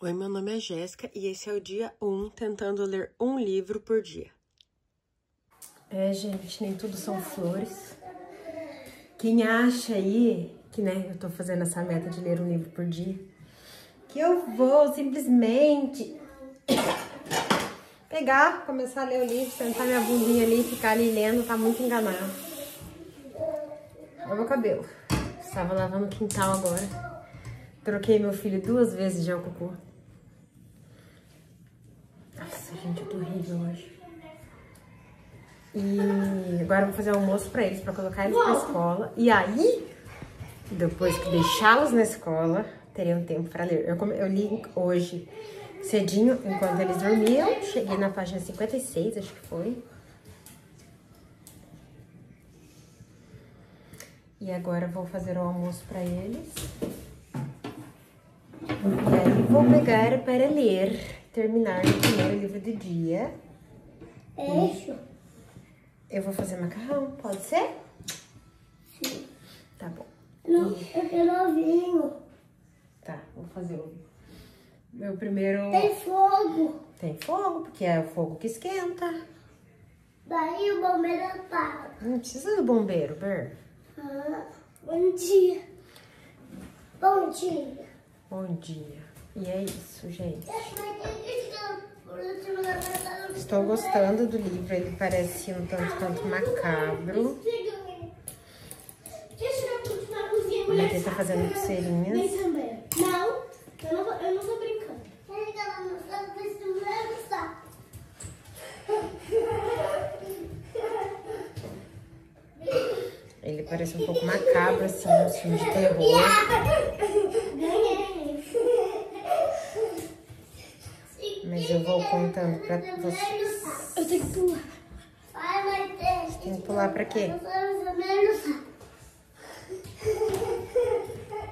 Oi, meu nome é Jéssica e esse é o dia 1, tentando ler um livro por dia. Gente, nem tudo são flores. Quem acha aí que, eu tô fazendo essa meta de ler um livro por dia, que eu vou simplesmente pegar, começar a ler o livro, sentar minha bundinha ali e ficar ali lendo, tá muito enganado. Olha o meu cabelo. Estava lavando o quintal agora. Troquei meu filho 2 vezes de cocô. Nossa, gente, eu tô horrível hoje. E agora eu vou fazer almoço pra eles, pra colocar eles pra escola. E aí, depois que deixá-los na escola, teria um tempo pra ler. Eu li hoje cedinho, enquanto eles dormiam. Cheguei na página 56, acho que foi. E agora eu vou fazer o almoço pra eles. E aí vou pegar para ler, terminar o primeiro livro do dia. Isso. Eu vou fazer macarrão, pode ser? Sim. Tá bom. Não, eu quero vinho. Tá, vou fazer o meu primeiro... Tem fogo. Tem fogo, porque é o fogo que esquenta. Daí o bombeiro apaga. Não precisa do bombeiro, Ber. Bom dia. Bom dia. Bom dia. E é isso, gente. Estou gostando do livro, ele parece um tanto quanto macabro. A aqui tá fazendo pulseirinhas. Não, eu não tô brincando. Ele parece um pouco macabro, assim, um filme de terror. Mas eu vou contando pra vocês. Eu tenho que pular. Você tem que pular pra quê?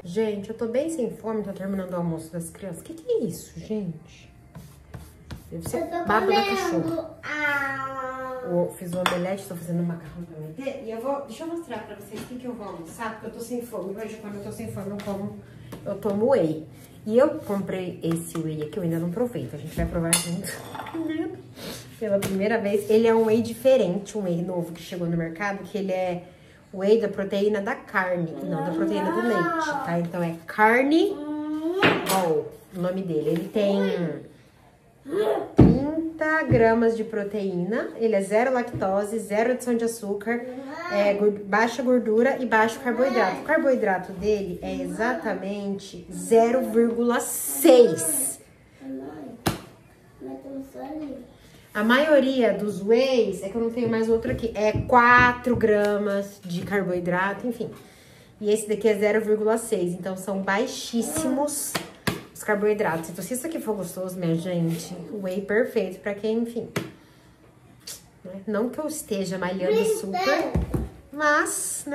Gente, eu tô bem sem fome, tô terminando o almoço das crianças. O que é isso, gente? Deve ser baba da cachorro. Eu fiz o omelete, tô fazendo macarrão pra meter. E deixa eu mostrar pra vocês o que eu vou almoçar, porque eu tô sem fome. Hoje, quando eu tô sem fome, eu tomo whey. E eu comprei esse whey aqui, eu ainda não provei, então a gente vai provar junto. Pela primeira vez. Ele é um whey diferente, um whey novo que chegou no mercado, que ele é whey da proteína da carne, e não da proteína do leite, tá? Então é Carne Ball, o nome dele. Ele tem 30 gramas de proteína, ele é zero lactose, zero adição de açúcar, baixa gordura e baixo carboidrato. O carboidrato dele é exatamente 0,6. A maioria dos wheys, é que eu não tenho mais outro aqui, é 4 gramas de carboidrato, enfim. E esse daqui é 0,6, então são baixíssimos os carboidratos. Então, se isso aqui for gostoso, minha gente, o whey perfeito pra quem, enfim. Não que eu esteja malhando super, mas,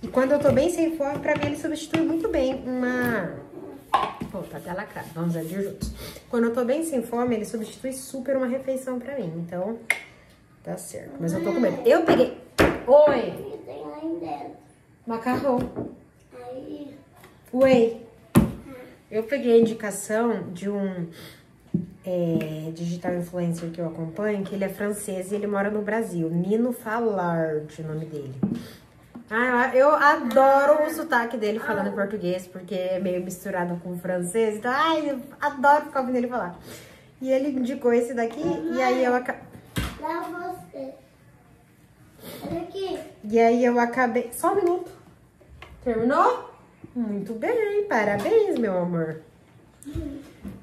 E quando eu tô bem sem fome, pra mim ele substitui muito bem uma... Pô, tá até lacrado, vamos agir juntos. Quando eu tô bem sem fome, ele substitui super uma refeição pra mim, então tá certo. Mas eu tô com medo. Eu peguei... Oi! Tem lá em dentro. Macarrão. Aí. Whey. Eu peguei a indicação de um digital influencer que eu acompanho, que ele é francês e ele mora no Brasil. Nino Fallard, o nome dele. Eu adoro o sotaque dele falando em português, porque é meio misturado com francês. Então, eu adoro ficar ouvindo ele falar. E ele indicou esse daqui, e aí eu acabei... Lá você. Olha aqui. E aí eu acabei... Só um minuto. Terminou? Muito bem, parabéns, meu amor.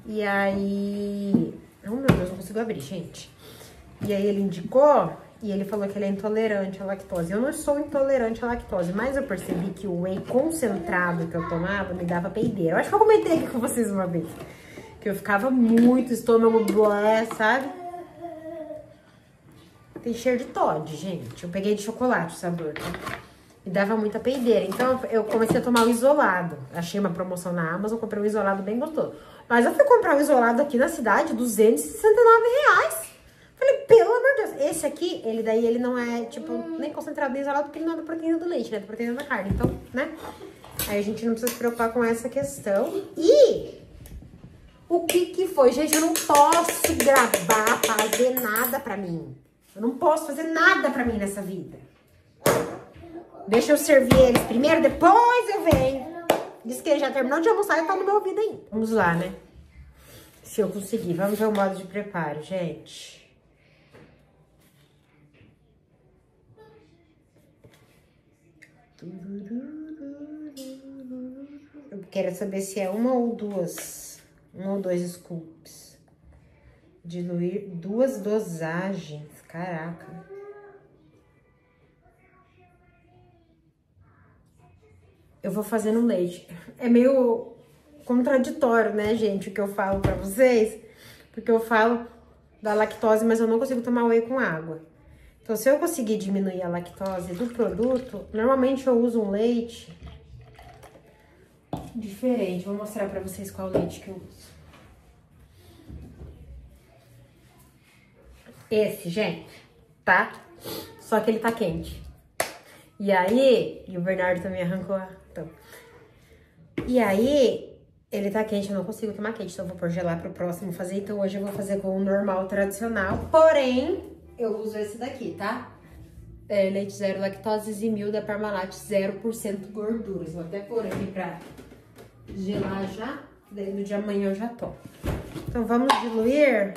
E aí... Oh, meu Deus, não consigo abrir, gente. E aí ele indicou... E ele falou que ele é intolerante à lactose. Eu não sou intolerante à lactose, mas eu percebi que o whey concentrado que eu tomava me dava peideira. Eu acho que eu comentei aqui com vocês uma vez. Que eu ficava muito estômago blé, sabe? Tem cheiro de Toddy, gente. Eu peguei de chocolate o sabor, tá? Me dava muita peideira. Então eu comecei a tomar o isolado. Achei uma promoção na Amazon, comprei um isolado bem gostoso. Mas eu fui comprar um isolado aqui na cidade, R$269. Falei, pelo amor de Deus, esse aqui, ele não é, nem concentrado nem isolado, porque ele não é da proteína do leite, né? Da proteína da carne, então, Aí a gente não precisa se preocupar com essa questão. E O que foi? Gente, eu não posso gravar, fazer nada pra mim. Eu não posso fazer nada pra mim nessa vida. Deixa eu servir eles primeiro, depois eu venho. Diz que ele já terminou de almoçar e tá no meu ouvido ainda. Vamos lá, né? Se eu conseguir. Vamos ver o modo de preparo, gente. Eu quero saber se é uma ou dois scoops. Diluir 2 dosagens. Caraca. Eu vou fazer no leite. É meio contraditório, né, gente, o que eu falo pra vocês. Porque eu falo da lactose, mas eu não consigo tomar whey com água. Então, se eu conseguir diminuir a lactose do produto, normalmente eu uso um leite diferente. Vou mostrar pra vocês qual leite que eu uso. Esse, gente, tá? Só que ele tá quente. E aí, e o Bernardo também arrancou a tampa. E aí, ele tá quente, eu não consigo tomar quente, então eu vou pôr gelar pro próximo fazer. Então hoje eu vou fazer com o normal, tradicional. Porém, eu uso esse daqui, tá? É leite zero lactose Zimil da Parmalat, 0% gorduras. Vou até pôr aqui pra gelar já, daí no dia de amanhã eu já tomo. Então vamos diluir.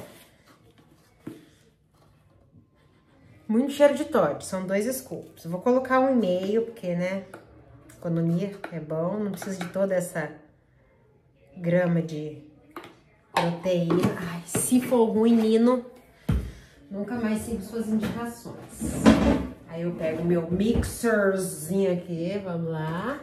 Muito cheiro de Toddy, são 2 scoops. Eu vou colocar 1,5, porque, né, economia é bom, não precisa de toda essa grama de proteína. Ai, se for ruim, Nino, nunca mais sigo suas indicações. Aí eu pego o meu mixerzinho aqui, vamos lá.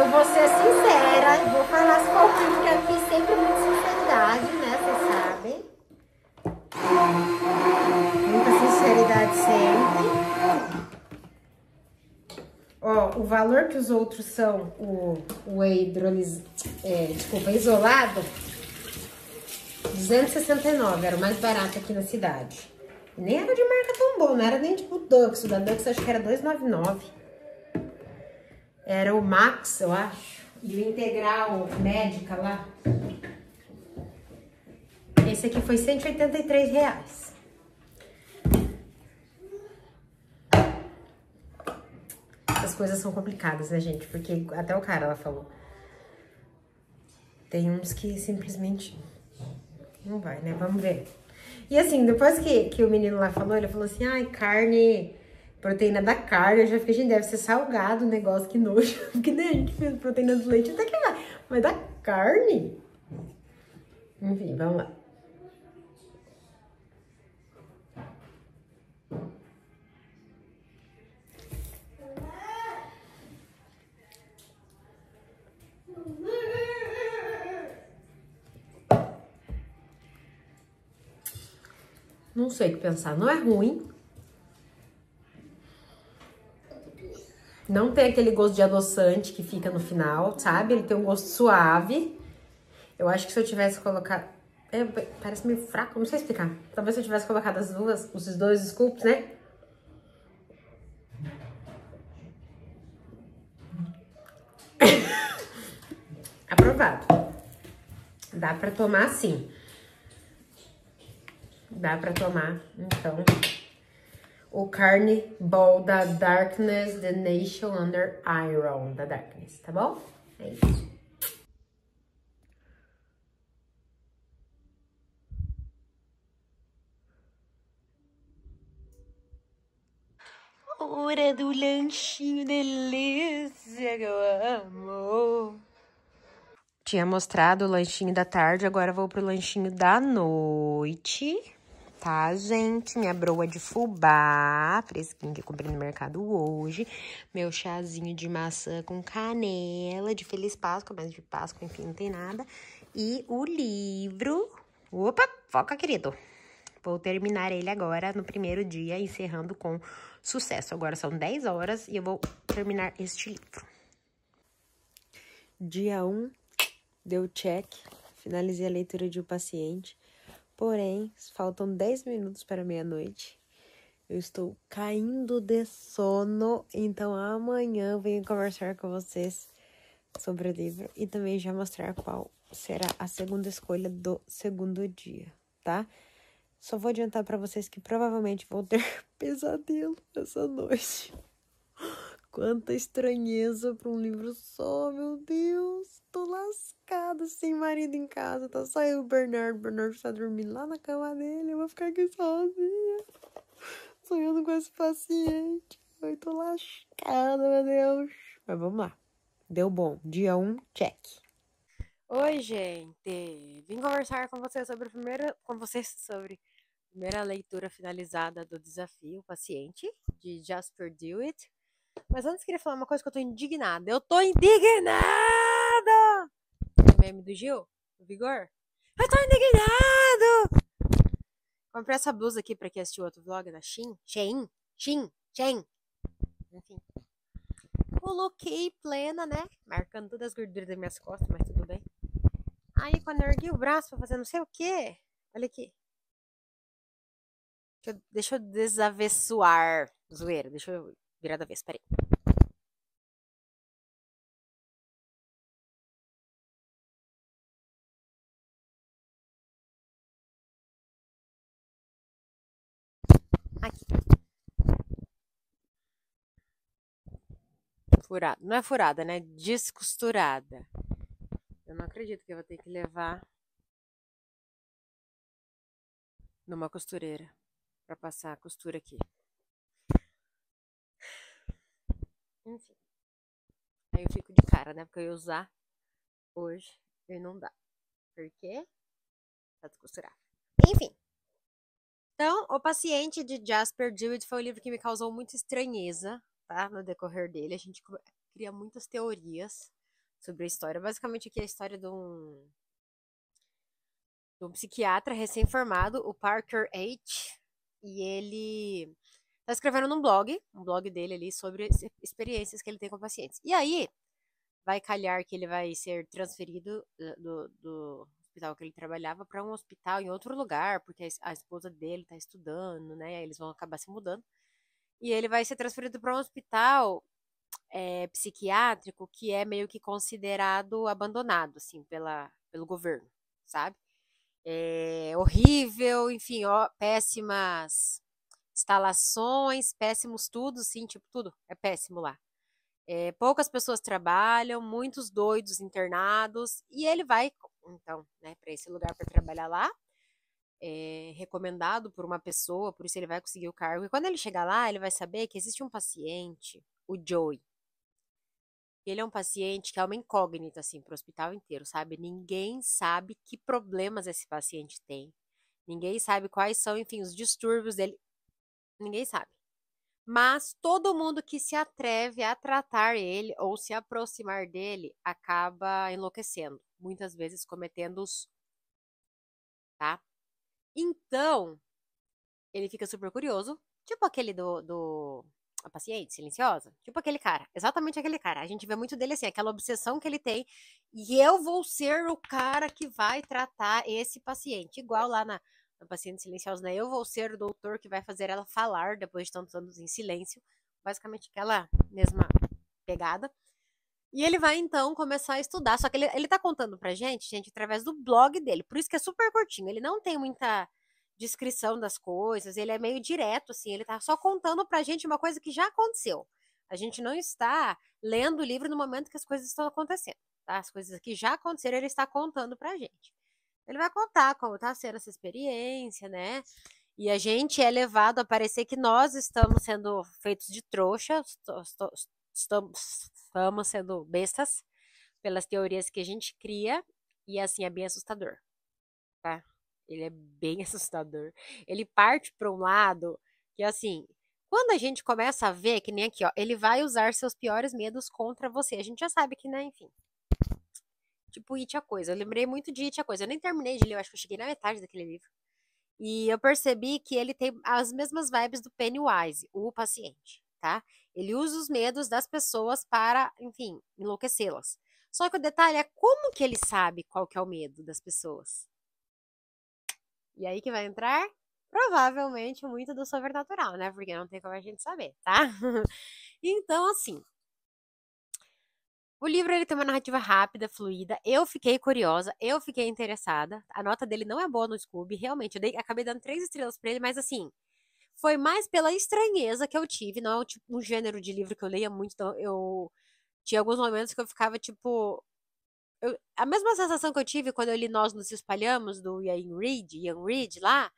Vou ser sincera, vou falar as pouquinho, porque aqui sempre muita sinceridade, né? Vocês sabem. Muita sinceridade sempre. Ó, o valor que os outros são, o whey isolado, 269, era o mais barato aqui na cidade. E nem era de marca tão boa, não era nem tipo Dux, o da Dux acho que era 299. Era o Max, eu acho. E o Integral Médica lá. Esse aqui foi R$183. As coisas são complicadas, né, gente? Porque até o cara, ela falou. Tem uns que simplesmente não vai, né? Vamos ver. E assim, depois que o menino lá falou, ele falou assim, ai, carne... Proteína da carne, eu já fiquei, gente, deve ser salgado o negócio, que nojo. Porque nem a gente fez proteína do leite, até que vai. Mas da carne? Enfim, vamos lá. Não sei o que pensar, não é ruim. Não tem aquele gosto de adoçante que fica no final, sabe? Ele tem um gosto suave. Eu acho que se eu tivesse colocado... parece meio fraco, não sei explicar. Talvez se eu tivesse colocado os 2 scoops, né? Aprovado. Dá pra tomar assim. Dá pra tomar, então... O Carne Ball da Darkness, The Nation Under Iron, da Darkness, tá bom? É isso. Hora do lanchinho, delícia, que eu amo. Tinha mostrado o lanchinho da tarde, agora vou pro lanchinho da noite. Tá, gente? Minha broa de fubá, fresquinha, que eu comprei no mercado hoje. Meu chazinho de maçã com canela, de Feliz Páscoa, mas de Páscoa, enfim, não tem nada. E o livro... Opa, foca, querido. Vou terminar ele agora no primeiro dia, encerrando com sucesso. Agora são 10 horas e eu vou terminar este livro. Dia 1 deu check, finalizei a leitura de O Paciente, porém, faltam 10 minutos para meia-noite. Eu estou caindo de sono, então amanhã eu venho conversar com vocês sobre o livro e também já mostrar qual será a segunda escolha do segundo dia, tá? Só vou adiantar pra vocês que provavelmente vou ter pesadelo essa noite. Quanta estranheza pra um livro só, meu Deus. Tô lascada, sem marido em casa. Tá só eu e o Bernardo. O Bernardo está dormindo lá na cama dele. Eu vou ficar aqui sozinha, sonhando com esse paciente. Eu tô lascada, meu Deus. Mas vamos lá. Deu bom. Dia 1, check. Oi, gente. Vim conversar com vocês sobre a primeira leitura finalizada do desafio Paciente, de Jasper Dewitt. Mas antes queria falar uma coisa que eu tô indignada. Eu tô indignada! É meme do Gil? Do Vigor? Eu tô indignado! Comprei essa blusa aqui pra quem assistiu outro vlog da Shein. Enfim. Coloquei plena, né? Marcando todas as gorduras das minhas costas, mas tudo bem. Aí quando eu ergui o braço pra fazer não sei o quê. Olha aqui. Deixa eu desavessoar. Zoeira, deixa eu virar da vez, peraí. Aqui. Furada. Não é furada, né? Descosturada. Eu não acredito que eu vou ter que levar numa costureira pra passar a costura aqui. Enfim. Aí eu fico de cara, né? Porque eu ia usar hoje e não dá. Por quê? Tá descosturado. Enfim. Então, O Paciente, de Jasper Dewitt, foi um livro que me causou muita estranheza, tá? No decorrer dele. A gente cria muitas teorias sobre a história. Basicamente, aqui é a história de um psiquiatra recém-formado, o Parker H. E ele tá escrevendo num blog, um blog dele ali, sobre experiências que ele tem com pacientes. E aí, vai calhar que ele vai ser transferido do hospital que ele trabalhava para um hospital em outro lugar, porque a esposa dele tá estudando, né? Aí eles vão acabar se mudando. E ele vai ser transferido para um hospital psiquiátrico que é meio que considerado abandonado, assim, pelo governo, sabe? É horrível, enfim, ó, péssimas instalações, péssimos tudo, sim, tipo, tudo é péssimo lá. Poucas pessoas trabalham, muitos doidos internados, e ele vai, então, né, para esse lugar para trabalhar lá, recomendado por uma pessoa, por isso ele vai conseguir o cargo. E quando ele chegar lá, ele vai saber que existe um paciente, o Joey. Ele é um paciente que é uma incógnita, assim, pro hospital inteiro, sabe? Ninguém sabe que problemas esse paciente tem. Ninguém sabe quais são, enfim, os distúrbios dele. Ninguém sabe. Mas todo mundo que se atreve a tratar ele ou se aproximar dele acaba enlouquecendo, muitas vezes cometendo os, tá? Então, ele fica super curioso, tipo aquele do A Paciente Silenciosa, tipo aquele cara, exatamente aquele cara. A gente vê muito dele assim, aquela obsessão que ele tem, e eu vou ser o cara que vai tratar esse paciente, igual lá na Paciente Silenciosa, né? Eu vou ser o doutor que vai fazer ela falar depois de tantos anos em silêncio, basicamente aquela mesma pegada. E ele vai então começar a estudar, só que ele tá contando pra gente, através do blog dele, por isso que é super curtinho, ele não tem muita descrição das coisas, ele é meio direto, assim, ele tá só contando pra gente uma coisa que já aconteceu. A gente não está lendo o livro no momento que as coisas estão acontecendo, tá? As coisas que já aconteceram, ele está contando pra gente. Ele vai contar como tá sendo essa experiência, né? E a gente é levado a parecer que nós estamos sendo feitos de trouxa, estamos sendo bestas pelas teorias que a gente cria, e assim é bem assustador, tá? Ele é bem assustador. Ele parte para um lado que, assim, quando a gente começa a ver, que nem aqui, ó, ele vai usar seus piores medos contra você. A gente já sabe que, né, enfim. Tipo, It a Coisa. Eu lembrei muito de It a Coisa. Eu nem terminei de ler, eu acho que eu cheguei na metade daquele livro. E eu percebi que ele tem as mesmas vibes do Pennywise, o paciente, tá? Ele usa os medos das pessoas para, enfim, enlouquecê-las. Só que o detalhe é como que ele sabe qual que é o medo das pessoas. E aí que vai entrar, provavelmente, muito do sobrenatural, né? Porque não tem como a gente saber, tá? Então, assim, o livro ele tem uma narrativa rápida, fluida. Eu fiquei curiosa, eu fiquei interessada. A nota dele não é boa no Scooby, realmente. Acabei dando 3 estrelas pra ele, mas assim, foi mais pela estranheza que eu tive. Não é um gênero de livro que eu leia muito, então eu tinha alguns momentos que eu ficava tipo. A mesma sensação que eu tive quando eu li Nós Nos Espalhamos, do Ian Reid lá,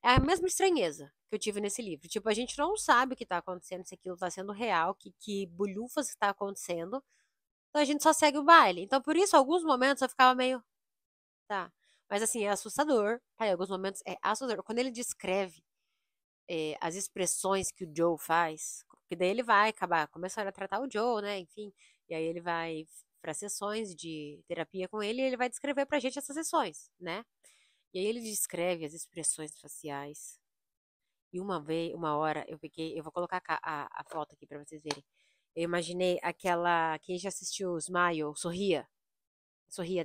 é a mesma estranheza que eu tive nesse livro. Tipo, a gente não sabe o que tá acontecendo, se aquilo tá sendo real, que bulhufas está acontecendo. Então a gente só segue o baile. Então, por isso, alguns momentos eu ficava meio. Tá. Mas assim, é assustador. Tá? Em alguns momentos é assustador. Quando ele descreve as expressões que o Joe faz, porque daí ele vai acabar começando a tratar o Joe, né? Enfim. E aí ele vai para sessões de terapia com ele e ele vai descrever pra gente essas sessões, né? E aí ele descreve as expressões faciais. E uma hora, eu vou colocar a foto aqui pra vocês verem. Eu imaginei aquela, quem já assistiu Smile, Sorria,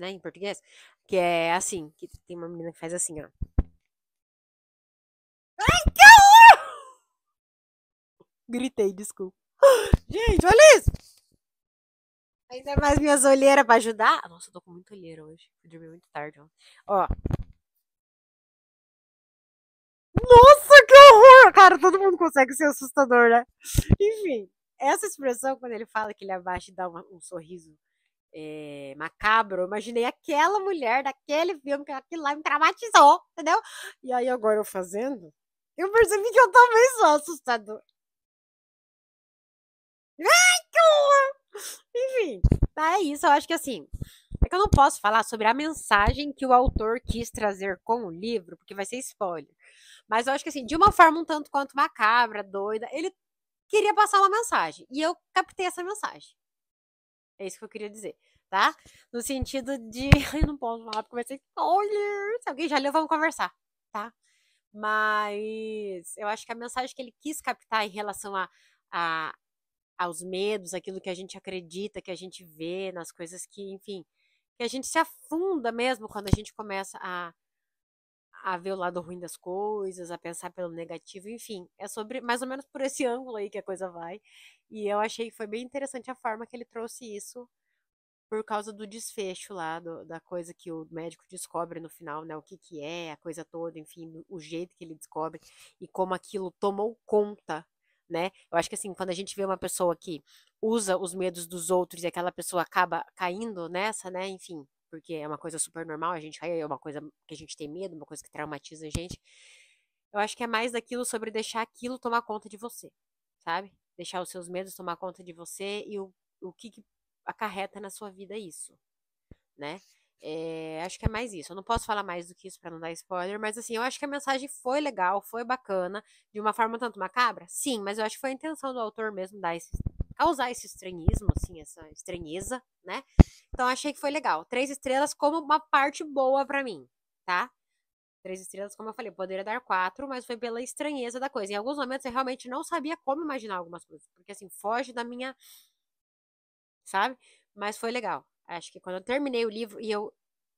né, em português, que é assim, que tem uma menina que faz assim, ó. Gritei, desculpa. Gente, olha isso! Ainda mais minhas olheiras pra ajudar. Nossa, eu tô com muita olheira hoje. Eu dormi muito tarde, ó. Nossa, que horror! Cara, todo mundo consegue ser assustador, né? Enfim, essa expressão, quando ele fala que ele abaixa e dá um sorriso macabro, eu imaginei aquela mulher daquele filme, que aquilo lá me traumatizou, entendeu? E aí agora eu fazendo, eu percebi que eu também sou assustador. Ai, que horror! Enfim, é isso, eu acho que assim, é que eu não posso falar sobre a mensagem que o autor quis trazer com o livro, porque vai ser spoiler. Mas eu acho que assim, de uma forma um tanto quanto macabra, doida, ele queria passar uma mensagem. E eu captei essa mensagem. É isso que eu queria dizer, tá? No sentido de. Eu não posso falar porque vai ser spoiler. Se alguém já leu, vamos conversar, tá? Mas eu acho que a mensagem que ele quis captar em relação a, aos medos, aquilo que a gente acredita, que a gente vê, nas coisas que, enfim, que a gente se afunda mesmo quando a gente começa a ver o lado ruim das coisas, a pensar pelo negativo, enfim, é sobre mais ou menos por esse ângulo aí que a coisa vai. E eu achei que foi bem interessante a forma que ele trouxe isso por causa do desfecho lá, da coisa que o médico descobre no final, né? O que que é, a coisa toda, enfim, o jeito que ele descobre e como aquilo tomou conta, né? Eu acho que assim, quando a gente vê uma pessoa que usa os medos dos outros e aquela pessoa acaba caindo nessa, né? Enfim, porque é uma coisa super normal, a gente cai, é uma coisa que a gente tem medo, uma coisa que traumatiza a gente. Eu acho que é mais daquilo sobre deixar aquilo tomar conta de você, sabe? Deixar os seus medos tomar conta de você e o que acarreta na sua vida isso, né? Acho que é mais isso. Eu não posso falar mais do que isso pra não dar spoiler, mas assim, eu acho que a mensagem foi legal, foi bacana, de uma forma um tanto macabra, sim, mas eu acho que foi a intenção do autor mesmo causar esse estranhismo, assim, essa estranheza, né? Então achei que foi legal. 3 estrelas como uma parte boa pra mim, tá? 3 estrelas, como eu falei, poderia dar 4, mas foi pela estranheza da coisa. Em alguns momentos eu realmente não sabia como imaginar algumas coisas, porque assim, foge da minha, sabe? Mas foi legal. Acho que quando eu terminei o livro e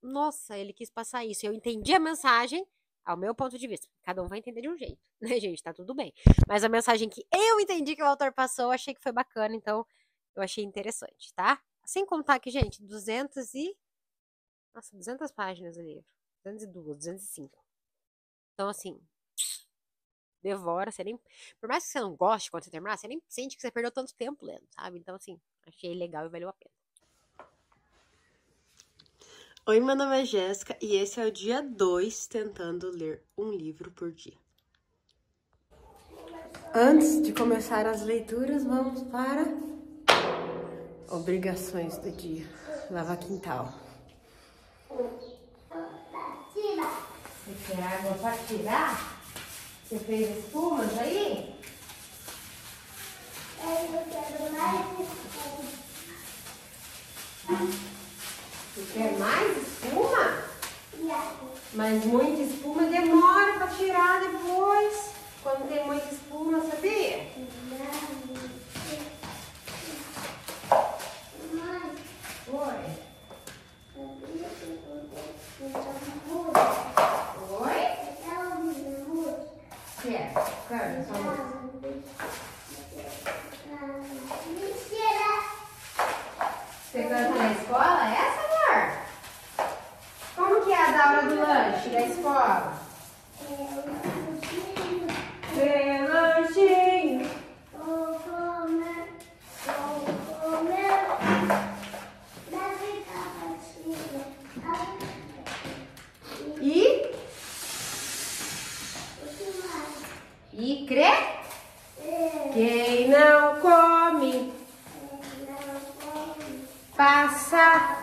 nossa, ele quis passar isso, eu entendi a mensagem ao meu ponto de vista. Cada um vai entender de um jeito, né, gente? Tá tudo bem. Mas a mensagem que eu entendi que o autor passou, achei que foi bacana, então eu achei interessante, tá? Sem contar que, gente, 200 páginas o livro. 202, 205. Então, assim, devora, você nem. Por mais que você não goste quando você terminar, você nem sente que você perdeu tanto tempo lendo, sabe? Então, assim, achei legal e valeu a pena. Oi, meu nome é Jéssica e esse é o dia 2 tentando ler um livro por dia. Antes de começar as leituras, vamos para obrigações do dia. Lavar quintal. Você quer água para tirar? Você fez espumas aí? Eu quero mais espuma. Você quer mais espuma? Mas muita espuma demora para tirar depois. Quando tem muita espuma, sabia? Oi. janta na escola? Essa, amor? Como que é a da hora do lanche da escola? Lanchinho. Vou comer. Vou comer. Deve ficar baixinha. E? E crê? Quem não come passa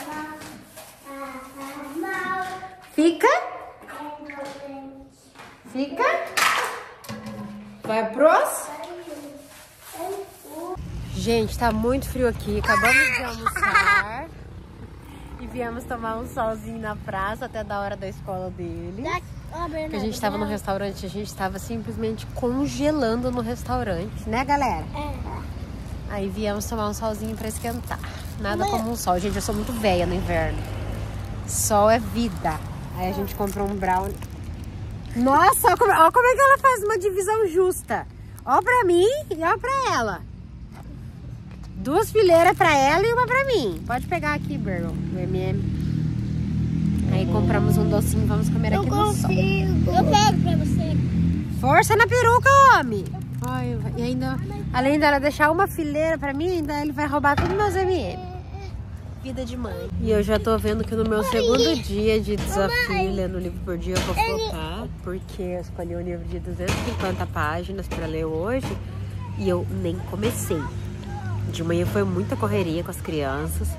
Mal. fica? Fica? Vai pros? Gente, tá muito frio aqui. Acabamos de almoçar e viemos tomar um solzinho na praça até da hora da escola dele. Porque a gente tava no restaurante, a gente tava simplesmente congelando no restaurante, né, galera? Aí viemos tomar um solzinho pra esquentar. Nada como um sol. Gente, eu sou muito velha no inverno. Sol é vida. Aí a gente comprou um brownie. Nossa, ó como é que ela faz uma divisão justa. Ó pra mim e ó pra ela. 2 fileiras pra ela e uma pra mim. Pode pegar aqui, Burrow, o M&M. Aí compramos um docinho, vamos comer aqui no sol. Eu pego pra você. Força na peruca, homem. Ai, e ainda, além dela deixar uma fileira pra mim, ainda ele vai roubar todos meus M&M. Vida de mãe. E eu já tô vendo que no meu segundo dia de desafio, lendo livro por dia, eu vou focar, porque eu escolhi um livro de 250 páginas pra ler hoje e eu nem comecei. De manhã foi muita correria com as crianças.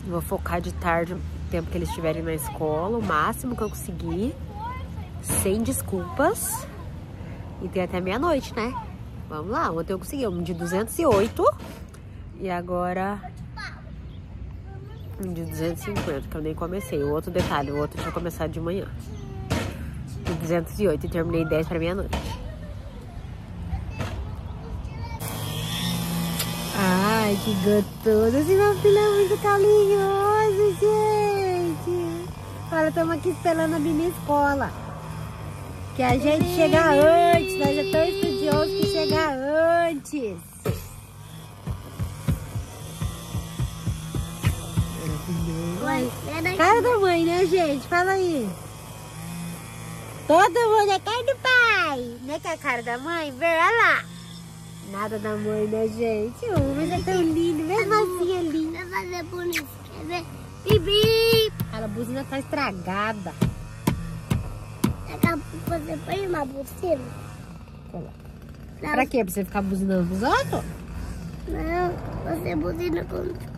Vou focar de tarde, o tempo que eles estiverem na escola, o máximo que eu conseguir, sem desculpas. E tem até meia-noite, né? Vamos lá, ontem eu consegui um de 208 e agora um de 250, que eu nem comecei. O outro detalhe, o outro tinha começado de manhã. De 208 e terminei 10 para meia-noite. Ai, que gostoso. Esse meu filho é muito carinhoso, gente. Olha, estamos aqui esperando a minha escola. Que a gente chega antes. Nós é tão estudiosos que chega antes. Cara da mãe, né, gente? Fala aí. Todo mundo é cara do pai. Né, que é a cara da mãe? Vê, olha lá. Nada da mãe, né, gente? Mas é tão lindo. Mesmo assim é lindo. Vai fazer bonito. Quer ver? Bibi. A buzina tá estragada. Você põe uma buzina? Coloca. Pra quê? Pra você ficar buzinando pros outros? Não, você buzina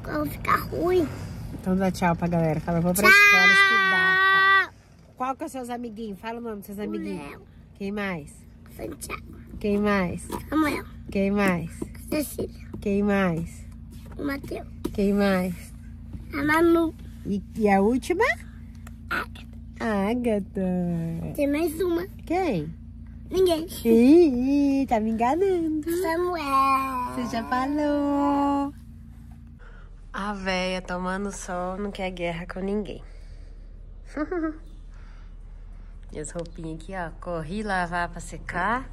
quando ficar ruim. Então dá tchau pra galera. Fala, eu vou pra escola estudar. Tá? Qual que é os seus amiguinhos? Fala o nome dos seus amiguinhos. Léo. Quem mais? Santiago. Quem mais? Samuel. Quem mais? Cecília. Quem mais? O Matheus. Quem mais? A Manu. E a última? Agatha. Agatha. Tem mais uma. Quem? Ninguém. Ih, tá me enganando. Samuel. Você já falou. A véia tomando sol não quer guerra com ninguém. E as roupinhas aqui, ó. Corri lavar pra secar.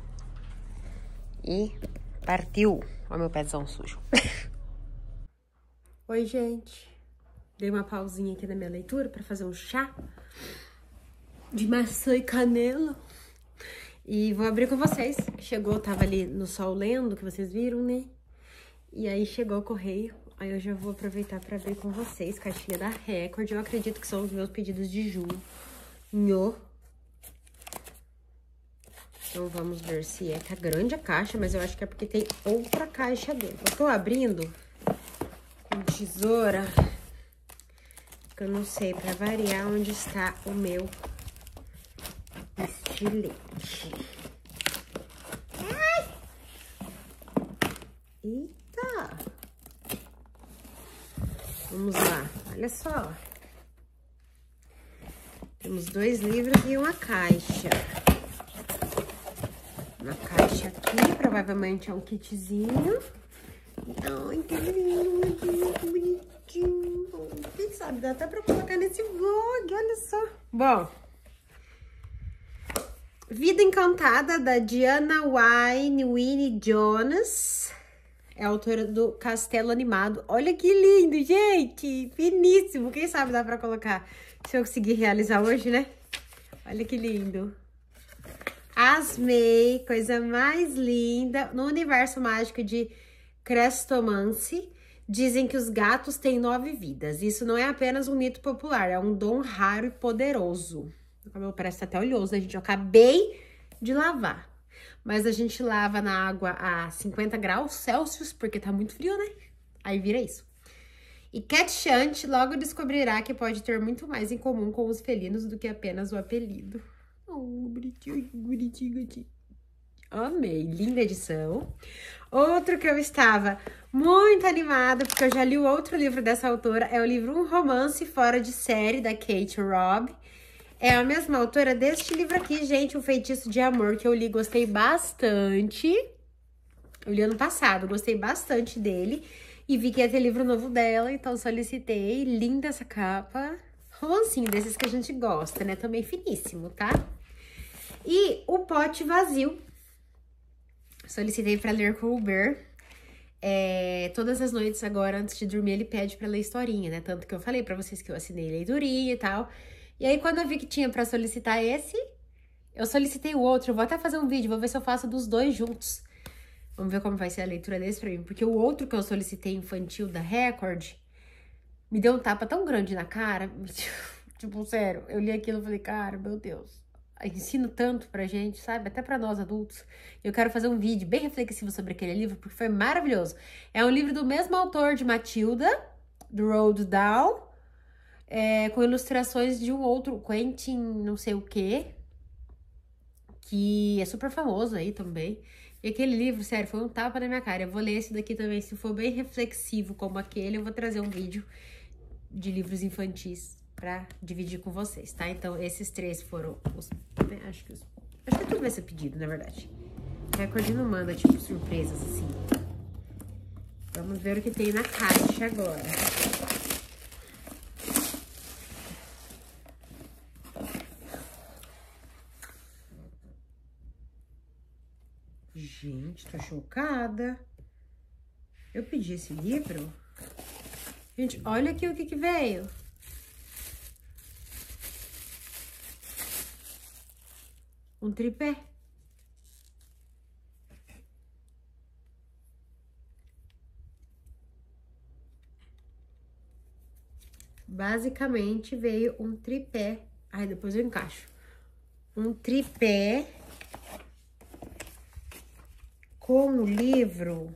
E partiu. Olha meu pezão sujo. Oi, gente. Dei uma pausinha aqui na minha leitura pra fazer um chá de maçã e canela. E vou abrir com vocês. Chegou, tava ali no sol lendo, que vocês viram, né? E aí chegou o correio. Aí eu já vou aproveitar pra abrir com vocês. Caixinha da Record. Eu acredito que são os meus pedidos de junho. Então vamos ver se é. Tá grande a caixa, mas eu acho que é porque tem outra caixa dentro. Eu tô abrindo com tesoura, que eu não sei, pra variar, onde está o meu estilete. Ai! Eita! Vamos lá, olha só. Temos 2 livros e uma caixa. Na caixa aqui, provavelmente é um kitzinho. Ai, que lindo, que bonitinho. Quem sabe, dá até pra colocar nesse vlog, olha só. Bom, Vida Encantada, da Diana Wynne Jones. É a autora do Castelo Animado. Olha que lindo, gente! Finíssimo. Quem sabe dá pra colocar, se eu conseguir realizar hoje, né? Olha que lindo. Asmei, coisa mais linda. No universo mágico de Crestomancy, dizem que os gatos têm 9 vidas. Isso não é apenas um mito popular, é um dom raro e poderoso. O cabelo parece até oleoso, né, gente? Eu acabei de lavar. Mas a gente lava na água a 50 graus Celsius, porque tá muito frio, né? Aí vira isso. E Cat Shunt logo descobrirá que pode ter muito mais em comum com os felinos do que apenas o apelido. Oh, bonitinho, bonitinho, bonitinho. Amei, linda edição. Outro que eu estava muito animada, porque eu já li o outro livro dessa autora, é o livro Um Romance Fora de Série, da Kate Robb. É a mesma autora deste livro aqui, gente, O Feitiço de Amor, que eu li, gostei bastante. Eu li ano passado, gostei bastante dele. E vi que ia ter livro novo dela, então solicitei. Linda essa capa. Romancinho desses que a gente gosta, né? Também finíssimo, tá? E O Pote Vazio. Solicitei pra ler com o Uber. Todas as noites agora, antes de dormir, ele pede pra ler historinha, né? Tanto que eu falei pra vocês que eu assinei leiturinha e tal. E aí, quando eu vi que tinha pra solicitar esse, eu solicitei o outro. Eu vou até fazer um vídeo, vou ver se eu faço dos dois juntos. Vamos ver como vai ser a leitura desse pra mim. Porque o outro que eu solicitei, infantil, da Record, me deu um tapa tão grande na cara. Tipo, sério, eu li aquilo e falei, cara, meu Deus. Ensino tanto pra gente, sabe? Até pra nós adultos. Eu quero fazer um vídeo bem reflexivo sobre aquele livro, porque foi maravilhoso. É um livro do mesmo autor de Matilda, do Roald Dahl, com ilustrações de um outro, Quentin não sei o quê, que é super famoso aí também. E aquele livro, sério, foi um tapa na minha cara. Eu vou ler esse daqui também, se for bem reflexivo como aquele, eu vou trazer um vídeo de livros infantis pra dividir com vocês, tá? Então, esses 3 foram os... Acho que tudo vai ser pedido, na verdade. A Record não manda, tipo, surpresas, assim. Vamos ver o que tem na caixa agora. Gente, tô chocada. Eu pedi esse livro? Gente, olha aqui o que veio. Um tripé. Basicamente, veio um tripé. Ai, depois eu encaixo. Um tripé com o livro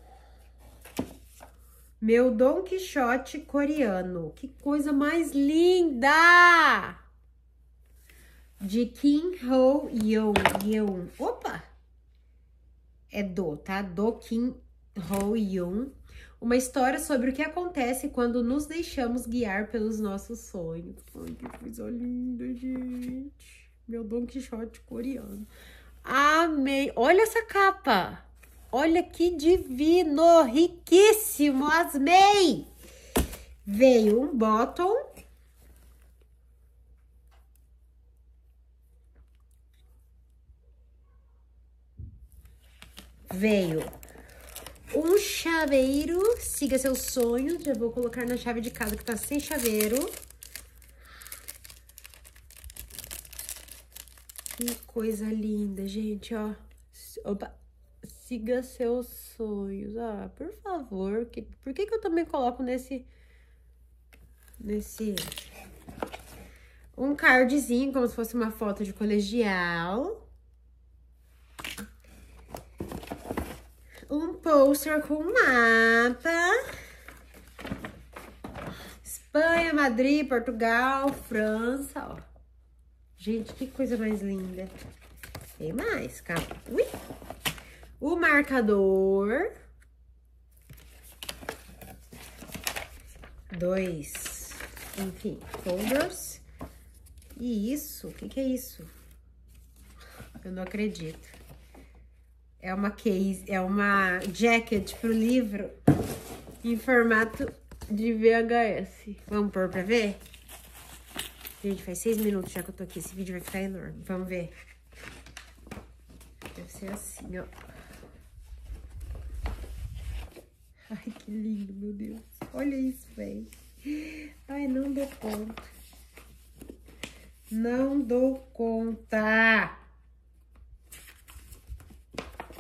Meu Dom Quixote Coreano. Que coisa mais linda! De Kim Ho-yeon. Opa! É tá? Do Kim Ho-yeon. Uma história sobre o que acontece quando nos deixamos guiar pelos nossos sonhos. Ai, que coisa linda, gente. Meu Dom Quixote Coreano. Amei! Olha essa capa! Olha que divino! Riquíssimo! Amei! Veio um bottom. Veio um chaveiro, siga seus sonhos. Já vou colocar na chave de casa que tá sem chaveiro. Que coisa linda, gente, ó. Opa, siga seus sonhos. Ah, por favor. Por que eu também coloco nesse... Um cardzinho, como se fosse uma foto de colegial. Um pôster com um mapa. Espanha, Madrid, Portugal, França, ó. Gente, que coisa mais linda. Tem mais, calma. Ui. O marcador. 2, enfim, folders. E isso, o que é isso? Eu não acredito. É uma case, é uma jacket pro livro em formato de VHS. Vamos pôr pra ver? Gente, faz 6 minutos já que eu tô aqui. Esse vídeo vai ficar enorme. Vamos ver. Deve ser assim, ó. Ai, que lindo, meu Deus. Olha isso, velho. Ai, não dou conta. Não dou conta.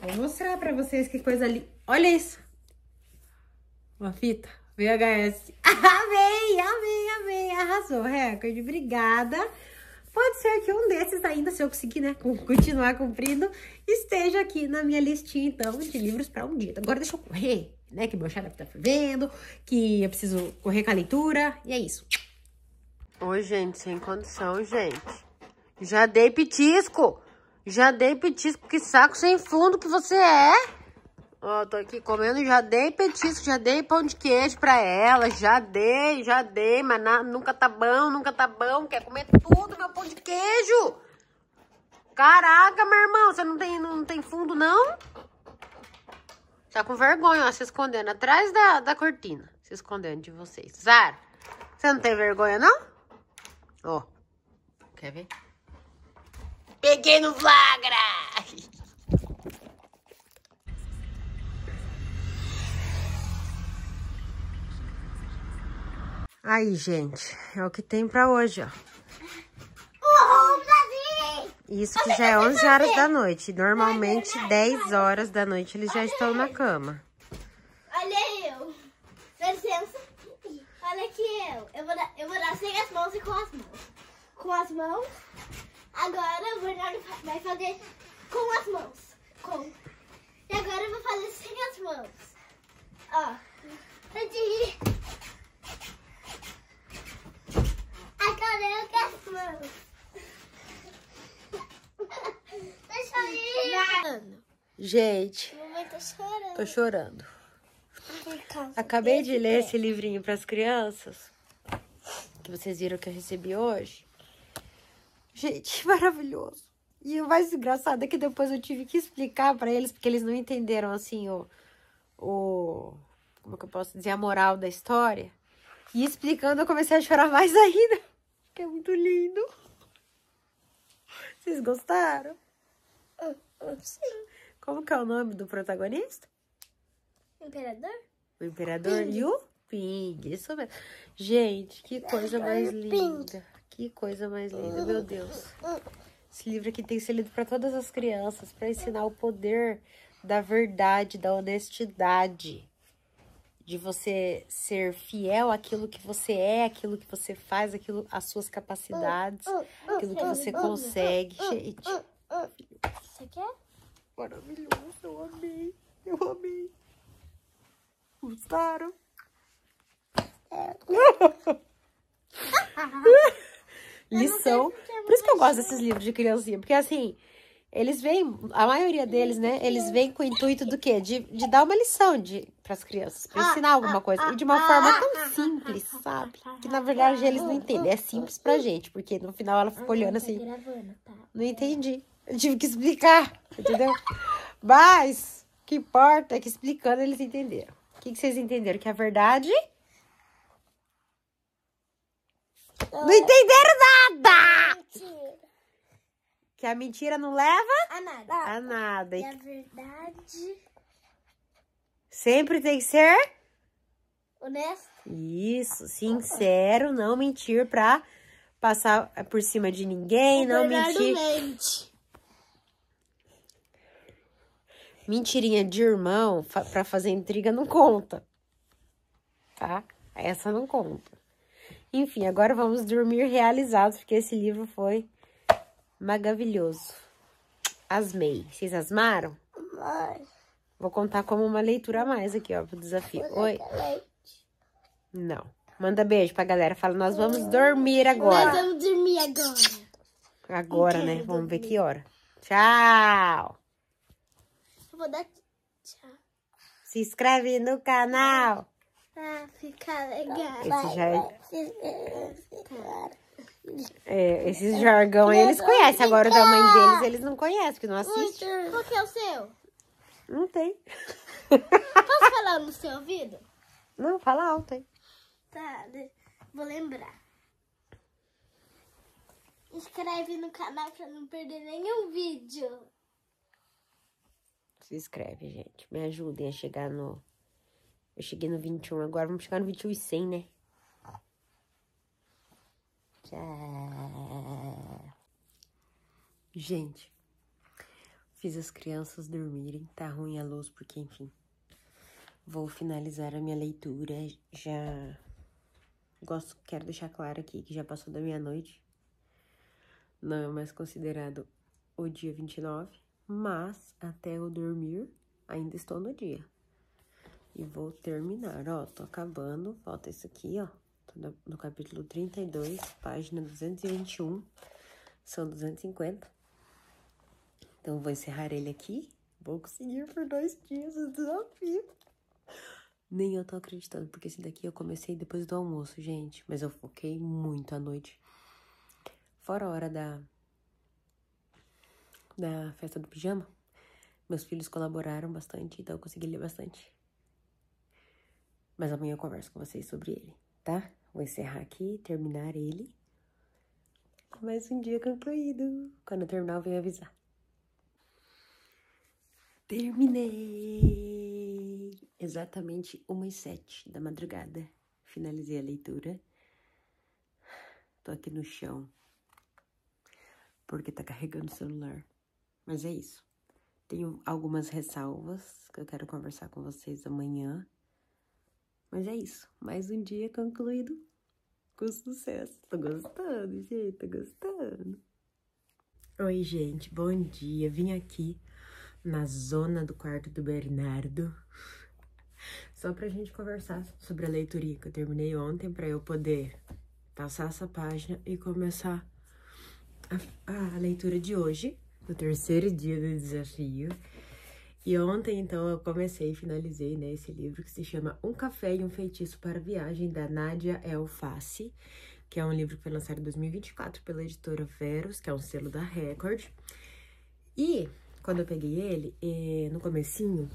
Vou mostrar pra vocês que coisa linda. Olha isso. Uma fita VHS. Amei. Arrasou, recorde. Obrigada. Pode ser que um desses ainda, se eu conseguir, né, continuar cumprindo, esteja aqui na minha listinha, então, de livros pra um dia. Agora deixa eu correr, né, que meu xarope tá fervendo, que eu preciso correr com a leitura, e é isso. Oi, gente, sem condição, gente. Já dei petisco, que saco sem fundo que você é. Ó, tô aqui comendo, já dei petisco, já dei pão de queijo pra ela, já dei, mas nunca tá bom, quer comer tudo, meu pão de queijo. Caraca, meu irmão, você não tem fundo, não? Tá com vergonha, ó, se escondendo atrás da cortina, se escondendo de vocês. Zara, você não tem vergonha, não? Ó, quer ver? Peguei no flagra! Aí, gente, é o que tem pra hoje, ó. Isso que já é 11 horas da noite. Normalmente, 10 horas da noite, eles já estão na cama. Olha eu. Dá licença. Olha aqui eu. Eu vou dar sem as mãos e com as mãos. Com as mãos. Agora o Bernardo vai fazer com as mãos. E agora eu vou fazer sem as mãos. Ó. Agora eu com as mãos. Deixa eu ir. Gente, mamãe tá chorando. Tô chorando. Acabei de ler esse livrinho para as crianças, que vocês viram que eu recebi hoje. Gente, maravilhoso. E o mais engraçado é que depois eu tive que explicar para eles, porque eles não entenderam, assim, como que eu posso dizer, a moral da história. E explicando, eu comecei a chorar mais ainda, porque é muito lindo. Vocês gostaram? Sim. Como que é o nome do protagonista? Imperador? O Imperador e o Ping, isso mesmo. Gente, que coisa mais linda. Que coisa mais linda, meu Deus. Esse livro aqui tem que ser lido para todas as crianças, para ensinar o poder da verdade, da honestidade. De você ser fiel àquilo que você é, àquilo que você faz, as suas capacidades, aquilo que você consegue. Gente, Você quer? Maravilhoso, eu amei. Gostaram? Lição. Por isso que eu gosto desses livros de criancinha, porque assim, eles vêm, a maioria deles, né, eles vêm com o intuito do quê? De dar uma lição para as crianças, para ensinar alguma coisa, e de uma forma tão simples, sabe? Que na verdade eles não entendem, é simples pra gente, porque no final ela ficou olhando assim, não entendi, eu tive que explicar, entendeu? Mas o que importa é que explicando eles entenderam. O que vocês entenderam? Que a verdade... Não entenderam nada! Mentira. Que a mentira não leva A nada. E a verdade... Sempre tem que ser... Honesto? Isso, sincero, não mentir pra passar por cima de ninguém, não mentir. Mente. Mentirinha de irmão pra fazer intriga não conta, tá? Essa não conta. Enfim, agora vamos dormir realizados, porque esse livro foi maravilhoso. Asmei. Vocês asmaram? Vou contar como uma leitura a mais aqui, ó, pro desafio. Oi? Não. Manda beijo pra galera. Fala, nós vamos dormir agora. Nós vamos dormir agora. Agora, né? Vamos ver que hora. Tchau! Eu vou dar tchau. Se inscreve no canal. Ah, fica legal. Esse já esse jargão aí eles conhecem. Agora o da mãe deles, eles não conhecem, porque não assistem. Qual que é o seu? Não tem. Posso falar no seu ouvido? Não, fala alto aí. Tá, vou lembrar. Inscreve no canal pra não perder nenhum vídeo. Se inscreve, gente. Me ajudem a chegar no Eu cheguei no 21, agora vamos chegar no 21 e 100, né? Tchau. Gente, fiz as crianças dormirem. Tá ruim a luz, porque, enfim. Vou finalizar a minha leitura. Já quero deixar claro aqui que já passou da meia-noite. Não é mais considerado o dia 29, mas até eu dormir, ainda estou no dia. E vou terminar, ó, tô acabando, falta isso aqui, ó. Tô no capítulo 32, página 221, são 250. Então, vou encerrar ele aqui. Vou conseguir por 2 dias o desafio. Nem eu tô acreditando, porque esse daqui eu comecei depois do almoço, gente. Mas eu foquei muito à noite. Fora a hora da festa do pijama, meus filhos colaboraram bastante, então eu consegui ler bastante. Mas amanhã eu converso com vocês sobre ele, tá? Vou encerrar aqui, terminar ele. Mais um dia concluído. Quando eu terminar, eu venho avisar. Terminei! Exatamente 1h07 da madrugada. Finalizei a leitura. Tô aqui no chão, porque tá carregando o celular. Mas é isso. Tenho algumas ressalvas que eu quero conversar com vocês amanhã. Mas é isso. Mais um dia concluído com sucesso. Tô gostando, gente. Tô gostando. Oi, gente. Bom dia. Vim aqui na zona do quarto do Bernardo. Só pra gente conversar sobre a leiturinha que eu terminei ontem, pra eu poder passar essa página e começar a leitura de hoje, no 3º dia do desafio. E ontem, então, eu comecei e finalizei, né, esse livro que se chama Um Café e um Feitiço para a Viagem, da Nádia Elfassi, que é um livro que foi lançado em 2024 pela editora Veros, que é um selo da Record. E quando eu peguei ele, no comecinho,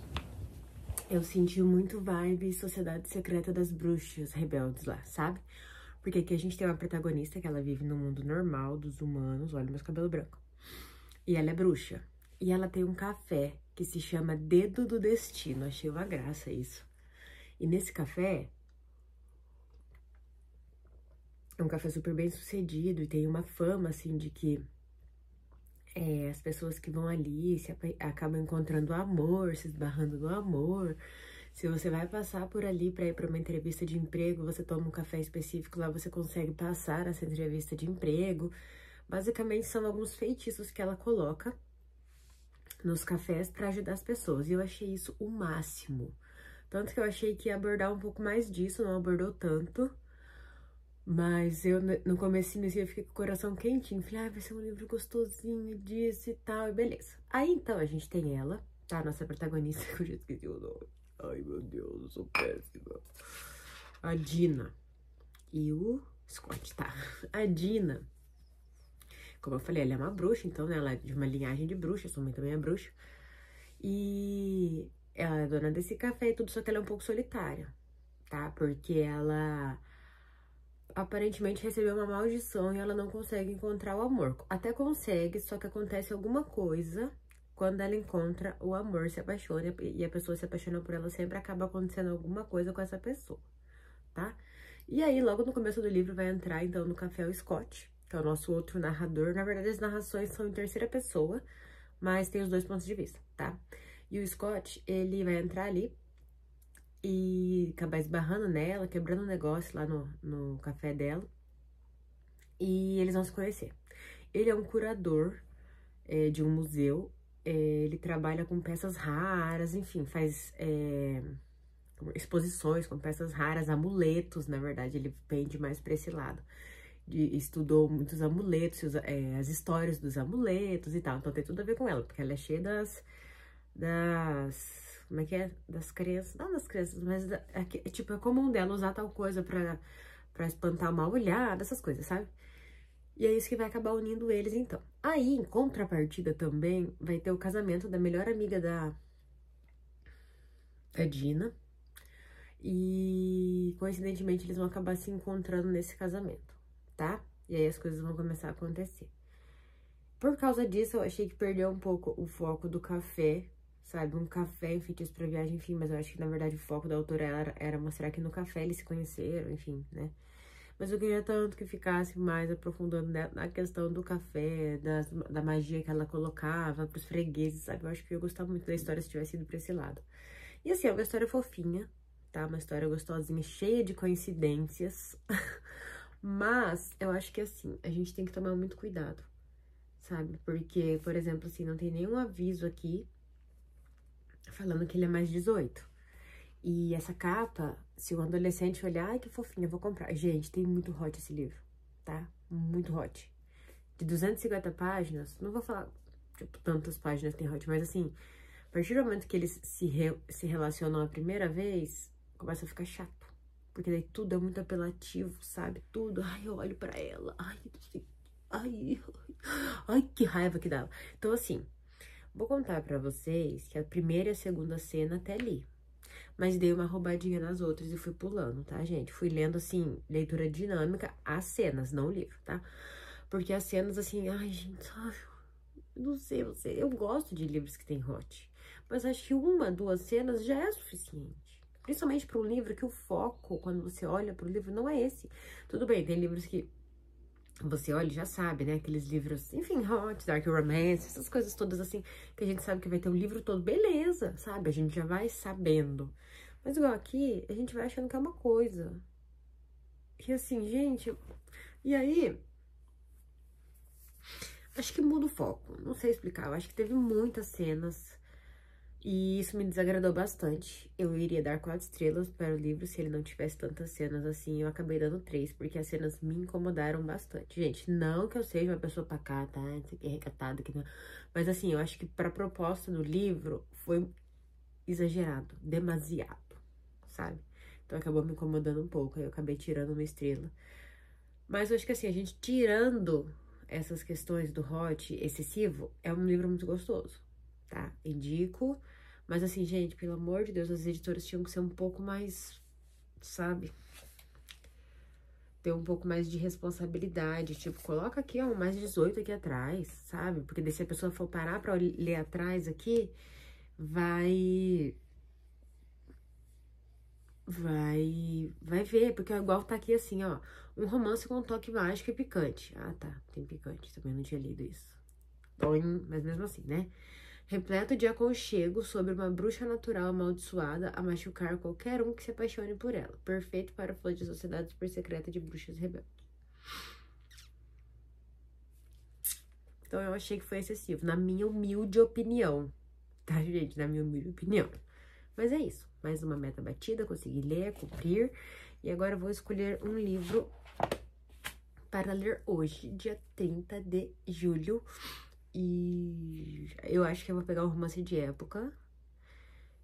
eu senti muito vibe Sociedade Secreta das Bruxas Rebeldes lá, sabe? Porque aqui a gente tem uma protagonista que ela vive no mundo normal dos humanos, olha meus cabelos brancos. E ela é bruxa. E ela tem um café que se chama Dedo do Destino. Achei uma graça isso. E nesse café, é um café super bem sucedido e tem uma fama, assim, de que as pessoas que vão ali acabam encontrando o amor, se esbarrando no amor. Se você vai passar por ali para ir para uma entrevista de emprego, você toma um café específico, lá você consegue passar essa entrevista de emprego. Basicamente, são alguns feitiços que ela coloca nos cafés para ajudar as pessoas. E eu achei isso o máximo. Tanto que eu achei que ia abordar um pouco mais disso, não abordou tanto. Mas eu, no comecinho, assim, eu fiquei com o coração quentinho. Falei, vai ser um livro gostosinho disso e tal, e beleza. Aí, então, a gente tem ela, tá? Nossa protagonista, que eu já esqueci o nome. Ai, meu Deus, eu sou péssima. A Dina. E o Scott, tá? A Dina, como eu falei, ela é uma bruxa, então, né? Ela é de uma linhagem de bruxa, sua mãe também é bruxa. E ela é dona desse café e tudo, só que ela é um pouco solitária, tá? Porque ela aparentemente recebeu uma maldição e ela não consegue encontrar o amor. Até consegue, só que acontece alguma coisa quando ela encontra o amor, se apaixona, e a pessoa se apaixona por ela, sempre acaba acontecendo alguma coisa com essa pessoa, tá? E aí, logo no começo do livro, vai entrar, então, no café o Scott, que é o nosso outro narrador. Na verdade, as narrações são em terceira pessoa, mas tem os 2 pontos de vista, tá? E o Scott, ele vai entrar ali e acabar esbarrando nela, quebrando um negócio lá no café dela. E eles vão se conhecer. Ele é um curador de um museu. Ele trabalha com peças raras, enfim, faz exposições com peças raras, amuletos, na verdade, ele pende mais pra esse lado. Estudou muitos amuletos, as histórias dos amuletos e tal. Então tem tudo a ver com ela, porque ela é cheia das como é que é? Das crianças, não das crianças, mas tipo, é comum dela usar tal coisa pra espantar uma olhada, essas coisas, sabe? E é isso que vai acabar unindo eles, então. Aí, em contrapartida também, vai ter o casamento da melhor amiga da Dina. E, coincidentemente, eles vão acabar se encontrando nesse casamento, tá? E aí as coisas vão começar a acontecer. Por causa disso, eu achei que perdeu um pouco o foco do café sabe? Um café em Feitiço pra Viagem, enfim. Mas eu acho que, na verdade, o foco da autora era mostrar que no café eles se conheceram, enfim, né? Mas eu queria tanto que ficasse mais aprofundando na questão do café, da magia que ela colocava pros fregueses, sabe? Eu acho que eu ia gostar muito da história se tivesse ido pra esse lado. E assim, é uma história fofinha, tá? Uma história gostosinha, cheia de coincidências. Mas eu acho que assim, a gente tem que tomar muito cuidado, sabe? Porque, por exemplo, assim, não tem nenhum aviso aqui falando que ele é mais 18. E essa capa, se o adolescente olhar, ai, que fofinha, eu vou comprar. Gente, tem muito hot esse livro, tá? Muito hot. De 250 páginas, não vou falar, tipo, tantas páginas tem hot, mas assim, a partir do momento que eles se relacionam a primeira vez, começa a ficar chato. Porque daí tudo é muito apelativo, sabe? Tudo, ai, eu olho pra ela, ai, ai, que raiva que dá. Então, assim, vou contar pra vocês que a primeira e a segunda cena até li. Mas dei uma roubadinha nas outras e fui pulando, tá, gente? Fui lendo, assim, leitura dinâmica, as cenas, não o livro, tá? Porque as cenas, assim, ai, gente, ai, não sei você, eu gosto de livros que tem hot. Mas acho que 1, 2 cenas já é suficiente. Principalmente para um livro que o foco, quando você olha para o livro, não é esse. Tudo bem, tem livros que você olha e já sabe, né? Aqueles livros, enfim, hot, dark romance, essas coisas todas assim, que a gente sabe que vai ter o livro todo, beleza, sabe? A gente já vai sabendo. Mas igual aqui, a gente vai achando que é uma coisa. E assim, gente, e aí, acho que muda o foco, não sei explicar, eu acho que teve muitas cenas e isso me desagradou bastante. Eu iria dar 4 estrelas para o livro se ele não tivesse tantas cenas assim. Eu acabei dando 3, porque as cenas me incomodaram bastante. Gente, não que eu seja uma pessoa pacata, recatada, que não... Mas assim, eu acho que para a proposta do livro foi exagerado, demasiado, sabe? Então acabou me incomodando um pouco, aí eu acabei tirando 1 estrela. Mas eu acho que assim, a gente tirando essas questões do hot excessivo, é um livro muito gostoso, tá? Indico. Mas assim, gente, pelo amor de Deus, as editoras tinham que ser um pouco mais, sabe? Ter um pouco mais de responsabilidade. Tipo, coloca aqui, ó, mais 18 aqui atrás, sabe? Porque daí se a pessoa for parar pra ler atrás aqui, vai ver. Porque é igual tá aqui assim, ó. Um romance com um toque mágico e picante. Ah, tá. Tem picante. Também não tinha lido isso. Mas mesmo assim, né? Repleto de aconchego sobre uma bruxa natural amaldiçoada a machucar qualquer um que se apaixone por ela. Perfeito para fãs de sociedade super secreta de bruxas rebeldes. Então, eu achei que foi excessivo, na minha humilde opinião. Tá, gente? Na minha humilde opinião. Mas é isso. Mais uma meta batida, consegui ler, cumprir. E agora eu vou escolher um livro para ler hoje, dia 30 de julho. E eu acho que eu vou pegar um romance de época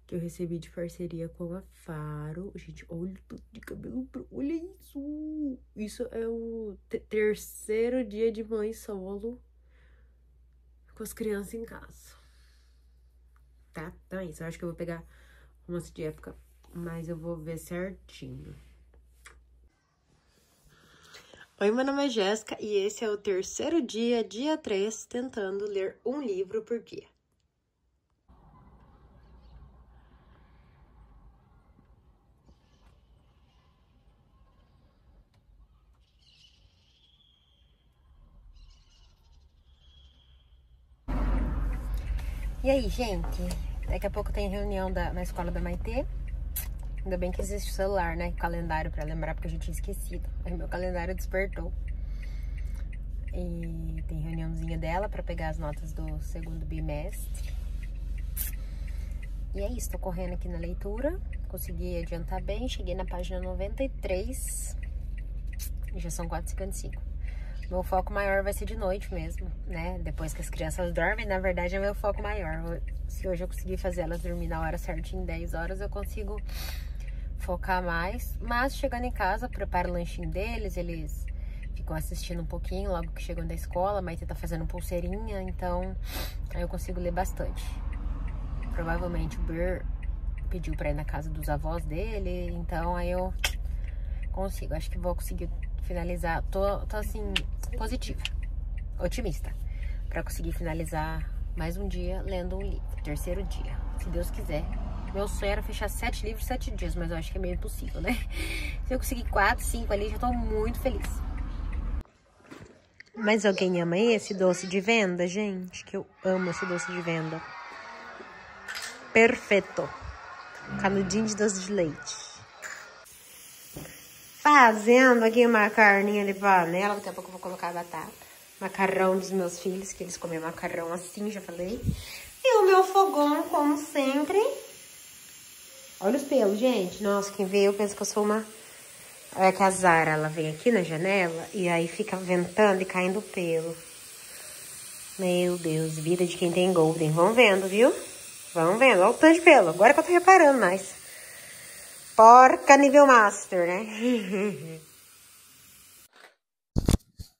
que eu recebi de parceria com a Faro. Gente, olha o tanto de cabelo branco, olha isso! Isso é o terceiro dia de mãe solo com as crianças em casa. Tá? Então é isso, eu acho que eu vou pegar romance de época, mas eu vou ver certinho. Oi, meu nome é Jéssica e esse é o terceiro dia, dia 3, tentando ler um livro por dia. E aí, gente? Daqui a pouco tem reunião na escola da Maitê. Ainda bem que existe o celular, né? Calendário pra lembrar, porque eu já tinha esquecido. Aí meu calendário despertou. E tem reuniãozinha dela pra pegar as notas do 2º bimestre. E é isso, tô correndo aqui na leitura. Consegui adiantar bem, cheguei na página 93. E já são 4h55. Meu foco maior vai ser de noite mesmo, né? Depois que as crianças dormem, na verdade é meu foco maior. Se hoje eu conseguir fazer elas dormir na hora certinha, 10 horas, eu consigo focar mais. Mas chegando em casa, preparo o lanchinho deles, eles ficam assistindo um pouquinho logo que chegam da escola. A Maite tá fazendo pulseirinha, então aí eu consigo ler bastante. Provavelmente o Ber pediu pra ir na casa dos avós dele, então aí eu consigo. Acho que vou conseguir finalizar. Tô assim, positiva, otimista, pra conseguir finalizar Mais um dia lendo um livro. Terceiro dia, se Deus quiser. Meu sonho era fechar 7 livros, 7 dias, mas eu acho que é meio impossível, né? Se eu conseguir 4, 5 ali, já tô muito feliz. Mas alguém ama esse doce de venda, gente? Que eu amo esse doce de venda. Perfeito. Canudinho de doce de leite. Fazendo aqui uma carninha de panela. Daqui a pouco eu vou colocar a batata. Macarrão dos meus filhos, que eles comem macarrão assim, já falei. E o meu fogão, como sempre. Olha os pelos, gente. Nossa, quem vê, eu penso que eu sou uma... Olha que a Zara, ela vem aqui na janela e aí fica ventando e caindo pelo. Meu Deus, vida de quem tem Golden. Vão vendo, viu? Vão vendo. Olha o tanto de pelo. Agora que eu tô reparando mais. Porca nível master, né?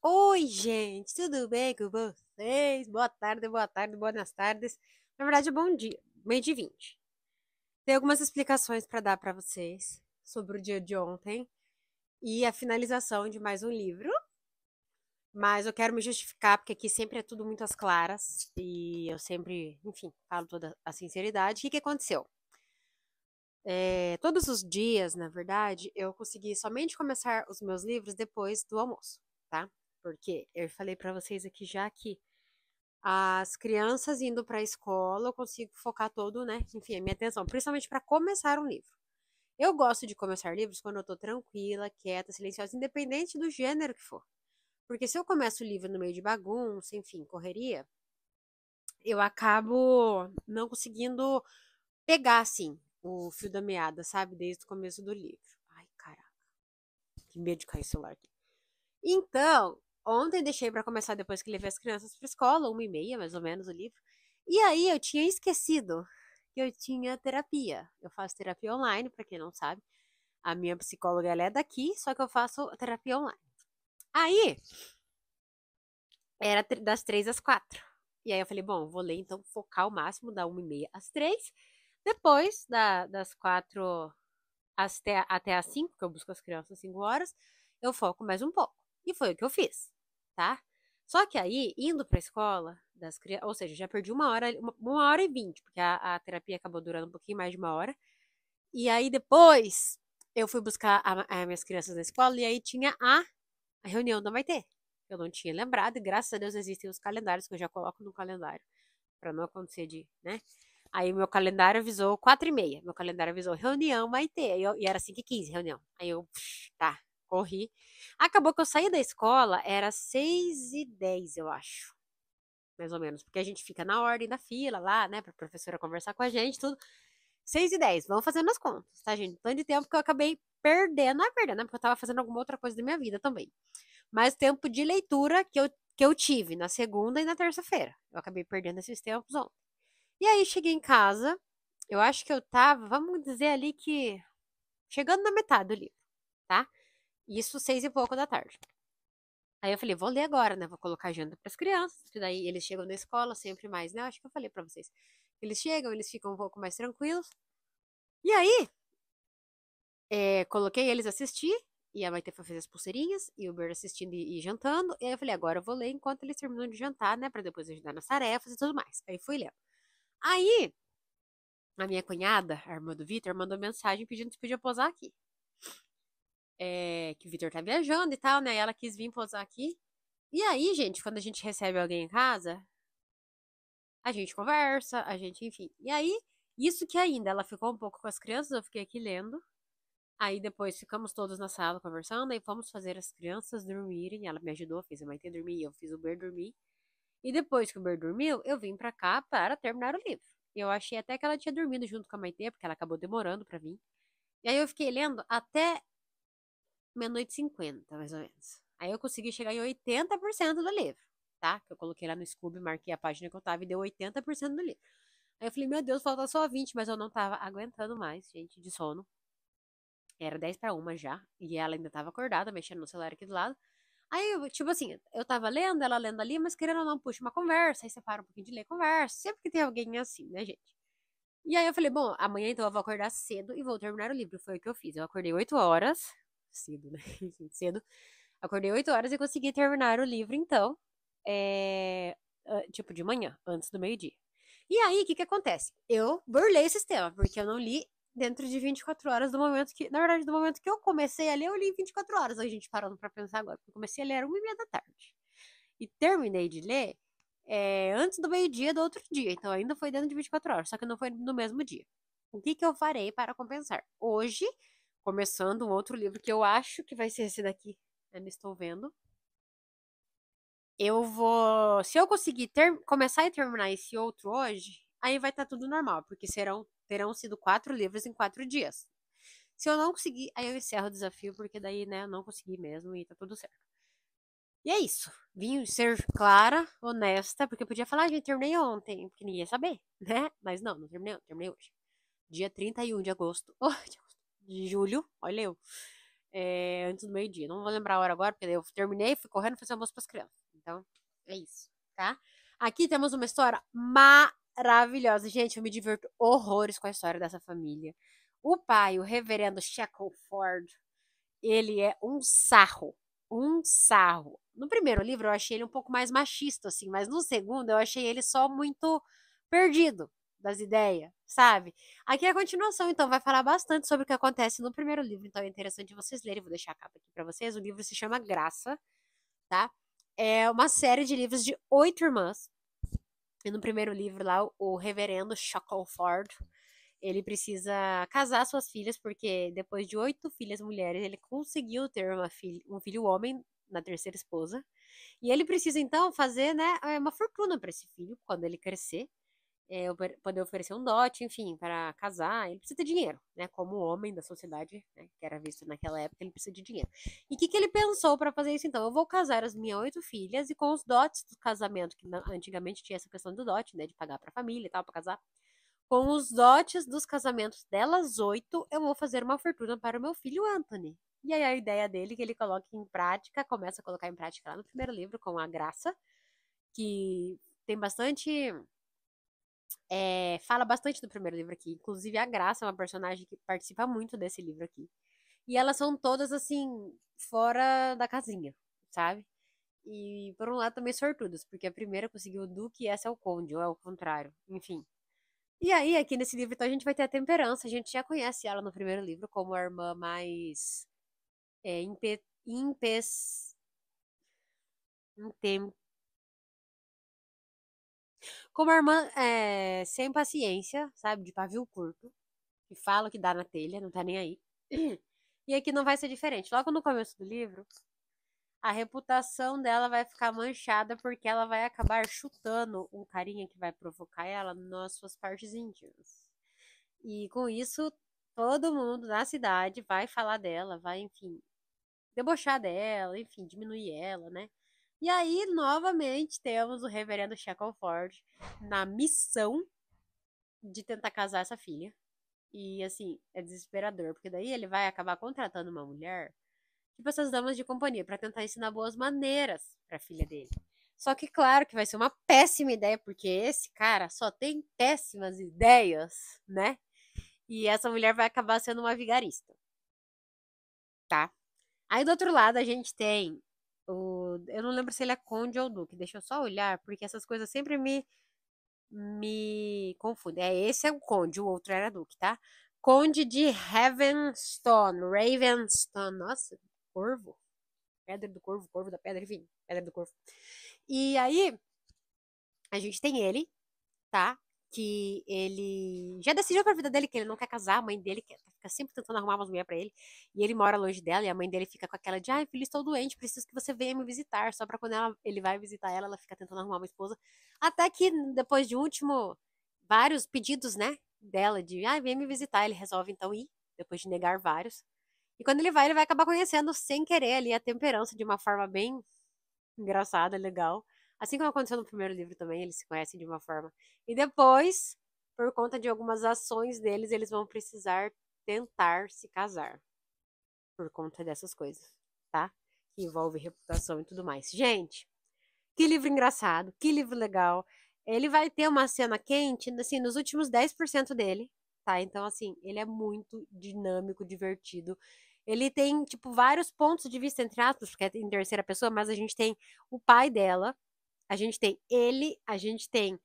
Oi, gente. Tudo bem com vocês? Boa tarde, boas tardes. Na verdade, bom dia. Meio de 20. Tem algumas explicações para dar para vocês sobre o dia de ontem e a finalização de mais um livro. Mas eu quero me justificar, porque aqui sempre é tudo muito às claras e eu sempre, enfim, falo toda a sinceridade. O que aconteceu? Todos os dias, na verdade, eu consegui somente começar os meus livros depois do almoço, tá? Porque eu falei para vocês aqui já que as crianças indo para a escola, eu consigo focar todo, né? Enfim, a minha atenção, principalmente para começar um livro. Eu gosto de começar livros quando eu tô tranquila, quieta, silenciosa, independente do gênero que for. Porque se eu começo o livro no meio de bagunça, enfim, correria, eu acabo não conseguindo pegar, assim, o fio da meada, sabe? Desde o começo do livro. Ai, caraca. Que medo de cair o celular aqui. Então, ontem deixei para começar depois que levei as crianças para escola, 1h30, mais ou menos, o livro. E aí eu tinha esquecido que eu tinha terapia. Eu faço terapia online, para quem não sabe. A minha psicóloga, ela é daqui, só que eu faço terapia online. Aí, era das 3 às 4. E aí eu falei, bom, vou ler, então, focar o máximo, da 1h30 às 3. Depois, das 4 até às 5, que eu busco as crianças às 5 horas, eu foco mais um pouco. E foi o que eu fiz, tá? Só que aí, indo pra escola das crianças, ou seja, já perdi 1h20, porque a terapia acabou durando um pouquinho mais de 1 hora. E aí, depois, eu fui buscar as minhas crianças na escola e aí tinha a reunião da Maitê. Eu não tinha lembrado, e graças a Deus existem os calendários que eu já coloco no calendário, pra não acontecer de, né? Aí meu calendário avisou 4h30. Meu calendário avisou reunião Maitê. E era 5h15 reunião. Aí eu, tá, corri. Acabou que eu saí da escola, era 6h10, eu acho. Mais ou menos. Porque a gente fica na ordem da fila lá, né? Pra professora conversar com a gente, tudo. 6h10, vamos fazendo as contas, tá, gente? Tanto de tempo que eu acabei perdendo. Não é perdendo, né? Porque eu tava fazendo alguma outra coisa da minha vida também. Mas tempo de leitura que eu tive na segunda e na terça-feira. Eu acabei perdendo esses tempos ontem. E aí cheguei em casa, eu acho que eu tava, vamos dizer ali que, chegando na metade do livro, tá? Isso 6 e pouco da tarde. Aí eu falei, vou ler agora, né? Vou colocar agenda para as crianças, que daí eles chegam na escola sempre mais, né? Acho que eu falei para vocês. Eles chegam, eles ficam um pouco mais tranquilos. E aí, coloquei eles assistir, e a Maite foi fazer as pulseirinhas, e o Ber assistindo e jantando. E aí eu falei, agora eu vou ler enquanto eles terminam de jantar, né? Pra depois ajudar nas tarefas e tudo mais. Aí fui lendo. Aí, a minha cunhada, a irmã do Vitor, mandou mensagem pedindo se podia posar aqui. Que o Vitor tá viajando e tal, né? Ela quis vir posar aqui. E aí, gente, quando a gente recebe alguém em casa, a gente conversa, a gente, enfim. E aí, isso que ainda, ela ficou um pouco com as crianças, eu fiquei aqui lendo. Aí depois ficamos todos na sala conversando, aí fomos fazer as crianças dormirem. Ela me ajudou, fez a Maite dormir, eu fiz o Ber dormir. E depois que o Ber dormiu, eu vim pra cá para terminar o livro. Eu achei até que ela tinha dormido junto com a Maite, porque ela acabou demorando pra vir. E aí eu fiquei lendo até 00h50, mais ou menos. Aí eu consegui chegar em 80% do livro, tá? Que eu coloquei lá no Scooby, marquei a página que eu tava e deu 80% do livro. Aí eu falei, meu Deus, falta só 20, mas eu não tava aguentando mais, gente, de sono. Era 10 para 1 já, e ela ainda tava acordada, mexendo no celular aqui do lado. Aí, tipo assim, eu tava lendo, ela lendo ali, mas querendo ou não, puxa uma conversa, aí você para um pouquinho de ler, conversa. Sempre que tem alguém assim, né, gente? E aí eu falei, bom, amanhã então eu vou acordar cedo e vou terminar o livro. Foi o que eu fiz. Eu acordei 8 horas, cedo, né? Cedo. Acordei 8 horas e consegui terminar o livro, então. tipo de manhã, antes do meio-dia. E aí, o que acontece? Eu burlei o sistema, porque eu não li dentro de 24 horas do momento que... Na verdade, do momento que eu comecei a ler, eu li em 24 horas. A gente parando pra pensar agora. Eu comecei a ler, era 1h30 da tarde. E terminei de ler antes do meio-dia do outro dia. Então, ainda foi dentro de 24 horas, só que não foi no mesmo dia. O que eu farei para compensar? Hoje, começando um outro livro que eu acho que vai ser esse daqui. Ainda estou vendo. Eu vou. Se eu conseguir começar e terminar esse outro hoje, aí vai estar tudo normal, porque terão sido 4 livros em 4 dias. Se eu não conseguir, aí eu encerro o desafio, porque daí, né, eu não consegui mesmo e tá tudo certo. E é isso. Vim ser clara, honesta, porque eu podia falar, gente, terminei ontem, porque ninguém ia saber, né? Mas não terminei ontem, terminei hoje. Dia 31 de agosto. Oh, de julho, olha eu. Antes do meio-dia. Não vou lembrar a hora agora, porque eu terminei, fui correndo fazer almoço pras crianças. Então, é isso, tá? Aqui temos uma história maravilhosa. Gente, eu me diverto horrores com a história dessa família. O pai, o reverendo Shackelford, ele é um sarro. Um sarro. No primeiro livro eu achei ele um pouco mais machista, assim, mas no segundo eu achei ele só muito perdido das ideias, sabe? Aqui é a continuação, então vai falar bastante sobre o que acontece no primeiro livro, então é interessante vocês lerem. Vou deixar a capa aqui pra vocês. O livro se chama Graça, tá? É uma série de livros de 8 irmãs. E no primeiro livro lá, o reverendo Shackelford, ele precisa casar suas filhas, porque depois de 8 filhas mulheres, ele conseguiu ter um filho homem na terceira esposa. E ele precisa, então, fazer, né, uma fortuna para esse filho, quando ele crescer. Poder oferecer um dote, enfim, para casar. Ele precisa de dinheiro, né? Como homem da sociedade, né, que era visto naquela época, ele precisa de dinheiro. E o que ele pensou para fazer isso, então? Eu vou casar as minhas 8 filhas e com os dotes do casamento, que antigamente tinha essa questão do dote, né, de pagar para a família e tal, para casar. Com os dotes dos casamentos delas 8, eu vou fazer uma fortuna para o meu filho Anthony. E aí a ideia dele que ele coloca em prática, começa a colocar em prática lá no primeiro livro, com a Graça, que tem bastante... fala bastante do primeiro livro aqui. Inclusive, a Graça é uma personagem que participa muito desse livro aqui. E elas são todas, assim, fora da casinha, sabe? E, por um lado, também sortudas, porque a primeira conseguiu o Duque e essa é o Conde, ou é o contrário. Enfim. E aí, aqui nesse livro, então, a gente vai ter a Temperança. A gente já conhece ela no primeiro livro como a irmã mais impes... intem- como a irmã sem paciência, sabe? De pavio curto. Que fala o que dá na telha, não tá nem aí. E aqui não vai ser diferente. Logo no começo do livro, a reputação dela vai ficar manchada porque ela vai acabar chutando um carinha que vai provocar ela nas suas partes íntimas. E com isso, todo mundo na cidade vai falar dela, vai, enfim, debochar dela, enfim, diminuir ela, né? E aí, novamente, temos o reverendo Shackelford na missão de tentar casar essa filha. E, assim, é desesperador, porque daí ele vai acabar contratando uma mulher, tipo essas damas de companhia, pra tentar ensinar boas maneiras pra filha dele. Só que, claro, que vai ser uma péssima ideia, porque esse cara só tem péssimas ideias, né? E essa mulher vai acabar sendo uma vigarista, tá? Aí do outro lado a gente tem eu não lembro se ele é conde ou duque, deixa eu só olhar, porque essas coisas sempre me confundem. Esse é o conde, o outro era duque, tá? Conde de Ravenstone. Nossa, corvo. Pedra do corvo, corvo da pedra, enfim, pedra do corvo. E aí, a gente tem ele, tá? Que ele já decidiu pra vida dele que ele não quer casar, a mãe dele fica sempre tentando arrumar umas mulheres pra ele, e ele mora longe dela, e a mãe dele fica com aquela de, ai, filho, estou doente, preciso que você venha me visitar, só pra quando ele vai visitar ela, ela fica tentando arrumar uma esposa, até que depois de vários pedidos, né, dela de, ai, venha me visitar, ele resolve então ir, depois de negar vários, e quando ele vai acabar conhecendo sem querer ali a Temperança de uma forma bem engraçada, legal. Assim como aconteceu no primeiro livro também, eles se conhecem de uma forma. E depois, por conta de algumas ações deles, eles vão precisar tentar se casar. Por conta dessas coisas, tá? Que envolve reputação e tudo mais. Gente, que livro engraçado, que livro legal. Ele vai ter uma cena quente, assim, nos últimos 10% dele, tá? Então, assim, ele é muito dinâmico, divertido. Ele tem, tipo, vários pontos de vista, entre aspas, porque é em terceira pessoa, mas a gente tem o pai dela, A gente tem ele, a gente tem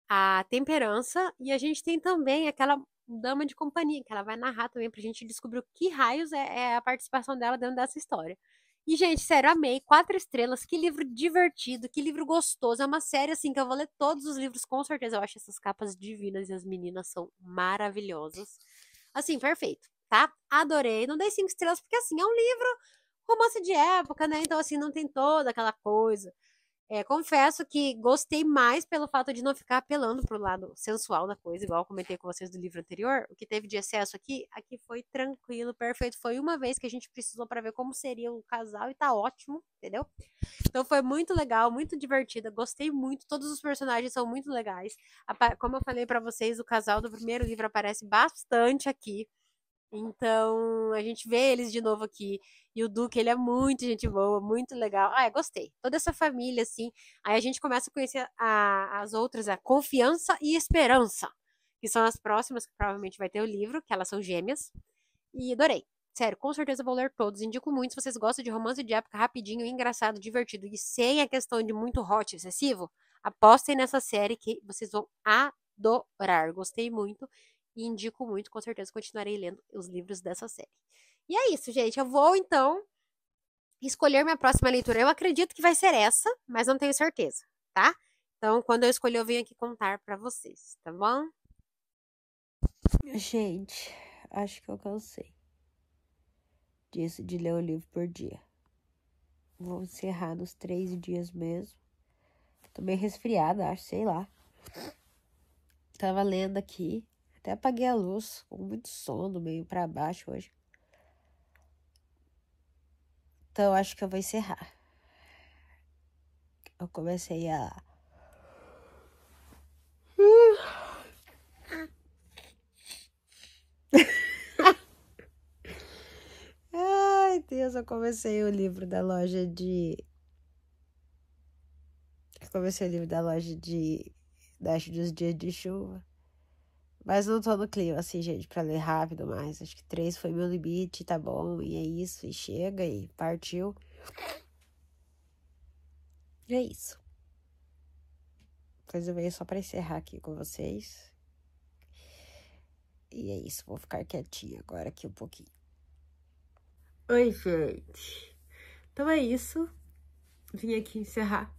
a Temperança e a gente tem também aquela dama de companhia, que ela vai narrar também pra gente descobrir o que raios é a participação dela dentro dessa história. E, gente, sério, amei. 4 estrelas. Que livro divertido, que livro gostoso. É uma série, assim, que eu vou ler todos os livros, com certeza. Eu acho essas capas divinas e as meninas são maravilhosas. Assim, perfeito, tá? Adorei. Não dei 5 estrelas porque, assim, é um livro romance de época, né? Então, assim, não tem toda aquela coisa. Confesso que gostei mais pelo fato de não ficar apelando pro lado sensual da coisa, igual eu comentei com vocês do livro anterior. O que teve de excesso aqui foi tranquilo, perfeito. Foi uma vez que a gente precisou para ver como seria o casal e tá ótimo, entendeu? Então foi muito legal, muito divertida, gostei muito. Todos os personagens são muito legais. Como eu falei para vocês, o casal do primeiro livro aparece bastante aqui. Então, a gente vê eles de novo aqui. E o Duque, ele é muito gente boa, muito legal. Gostei. Toda essa família, assim. Aí a gente começa a conhecer as outras, a Confiança e Esperança, que são as próximas, que provavelmente vai ter o livro, que elas são gêmeas. E adorei. Sério, com certeza vou ler todos. Indico muito se vocês gostam de romance de época rapidinho, engraçado, divertido e sem a questão de muito hot excessivo. Apostem nessa série que vocês vão adorar. Gostei muito e indico muito, com certeza continuarei lendo os livros dessa série. E é isso, gente. Eu vou então escolher minha próxima leitura. Eu acredito que vai ser essa, mas não tenho certeza, tá? Então, quando eu escolher, eu venho aqui contar pra vocês, tá bom? Gente, acho que eu cansei disso de ler o livro por dia. Vou encerrar nos 3 dias mesmo. Tô meio resfriada, acho, sei lá. Tava lendo aqui. Até apaguei a luz, com muito sono, meio pra baixo hoje. Então, acho que eu vou encerrar. Eu comecei a... Ai, Deus, eu comecei o livro da loja de... dos dias de chuva. Mas não tô no clima, assim, gente, pra ler rápido mais. Acho que 3 foi meu limite, tá bom. E é isso, e chega, e partiu. E é isso. Depois eu venho só pra encerrar aqui com vocês. E é isso, vou ficar quietinha agora aqui um pouquinho. Oi, gente. Então é isso. Vim aqui encerrar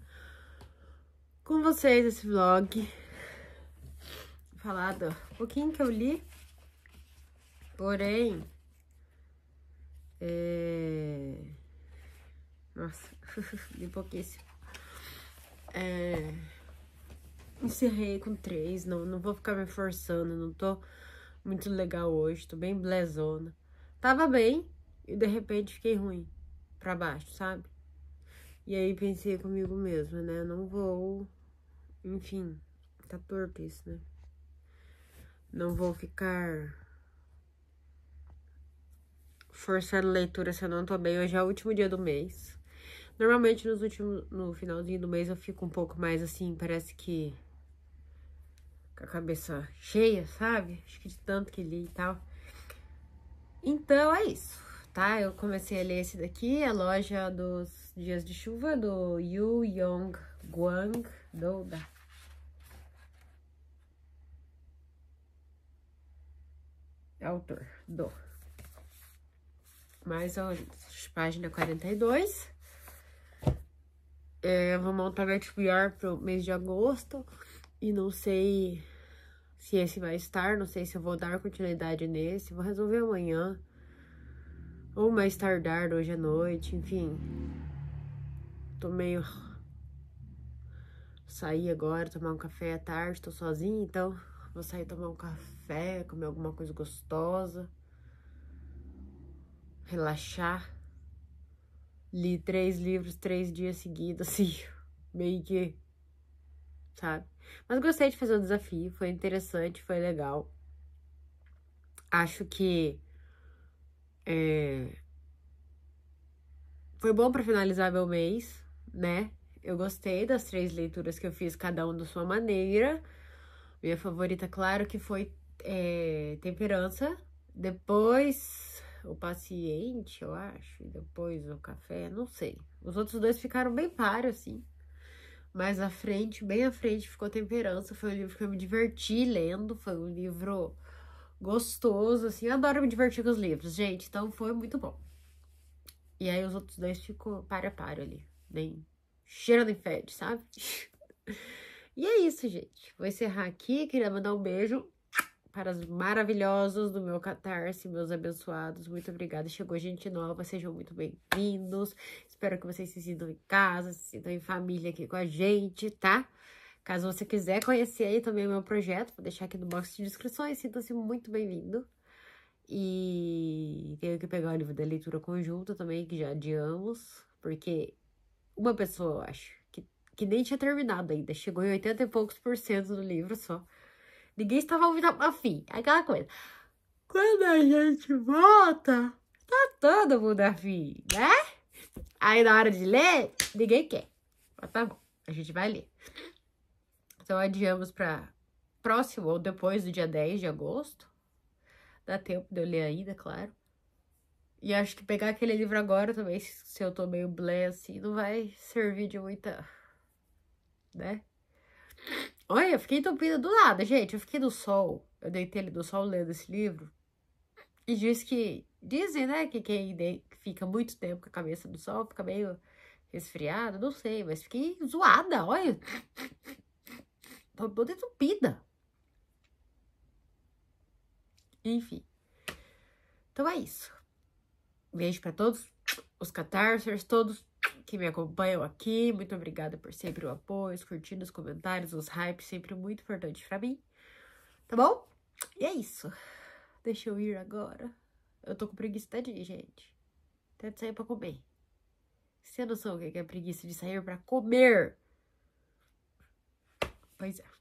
com vocês esse vlog. Falar do pouquinho que eu li. Porém, nossa, li pouquíssimo. Encerrei com 3, não vou ficar me forçando, não tô muito legal hoje, tô bem blezona. Tava bem e de repente fiquei ruim, pra baixo, sabe? E aí pensei comigo mesma, né, não vou, enfim, tá torto isso, né? Não vou ficar forçando leitura se eu não tô bem. Hoje é o último dia do mês. Normalmente no finalzinho do mês eu fico um pouco mais assim, parece que com a cabeça cheia, sabe? Acho que de tanto que li e tal. Então é isso, tá? Eu comecei a ler esse daqui, A Loja dos Dias de Chuva, do Yu Yong Guang, autor do. Mais ou menos, página 42. Eu vou montar meu TBR pro mês de agosto. E não sei se esse vai estar, não sei se eu vou dar continuidade nesse. Vou resolver amanhã. Ou mais tardar hoje à noite, enfim. Tô meio... Saí agora, tomar um café à tarde, tô sozinha, então vou sair tomar um café, comer alguma coisa gostosa. Relaxar. Li 3 livros 3 dias seguidos, assim, meio que, sabe? Mas gostei de fazer o desafio, foi interessante, foi legal. Acho que foi bom pra finalizar meu mês, né? Eu gostei das 3 leituras que eu fiz, cada um da sua maneira. Minha favorita, claro, que foi Temperança. Depois o Paciente, eu acho. E depois o Café, não sei. Os outros 2 ficaram bem pares, assim. mais à frente, bem à frente, ficou Temperança. Foi um livro que eu me diverti lendo, foi um livro gostoso, assim, eu adoro me divertir com os livros, gente, então foi muito bom. E aí os outros dois ficam páreo a páreo ali, nem cheira nem fede, sabe? E é isso, gente. Vou encerrar aqui, queria mandar um beijo para os maravilhosos do meu Catarse, meus abençoados. Muito obrigada. Chegou gente nova, sejam muito bem-vindos. Espero que vocês se sintam em casa, se sintam em família aqui com a gente, tá? Caso você quiser conhecer aí também o meu projeto, vou deixar aqui no box de descrições. Sinta-se muito bem-vindo. E tenho que pegar o livro da leitura conjunta também, que já adiamos, porque uma pessoa, eu acho, que nem tinha terminado ainda, chegou em 80 e poucos % do livro só. Ninguém estava ouvindo afim. Aquela coisa. Quando a gente volta, tá todo mundo afim, né? Aí na hora de ler, ninguém quer. Mas tá bom, a gente vai ler. Então adiamos pra próximo ou depois do dia 10 de agosto. Dá tempo de eu ler ainda, claro. E acho que pegar aquele livro agora também, se eu tô meio blé assim, não vai servir de muita, né? Olha, eu fiquei entupida do nada, gente. Eu fiquei no sol. Eu deitei ali no sol lendo esse livro. E dizem, né, que quem fica muito tempo com a cabeça no sol fica meio resfriado. Não sei, mas fiquei zoada, olha. Tô toda entupida. Enfim. Então é isso. Beijo pra todos os catarsers, todos que me acompanham aqui. Muito obrigada por sempre o apoio, os curtidas, os comentários, os hypes, sempre muito importante pra mim. Tá bom? E é isso. Deixa eu ir agora. Eu tô com preguiça de ir, gente. Até de sair pra comer. Você não sabe o que é preguiça de sair pra comer? Pois é.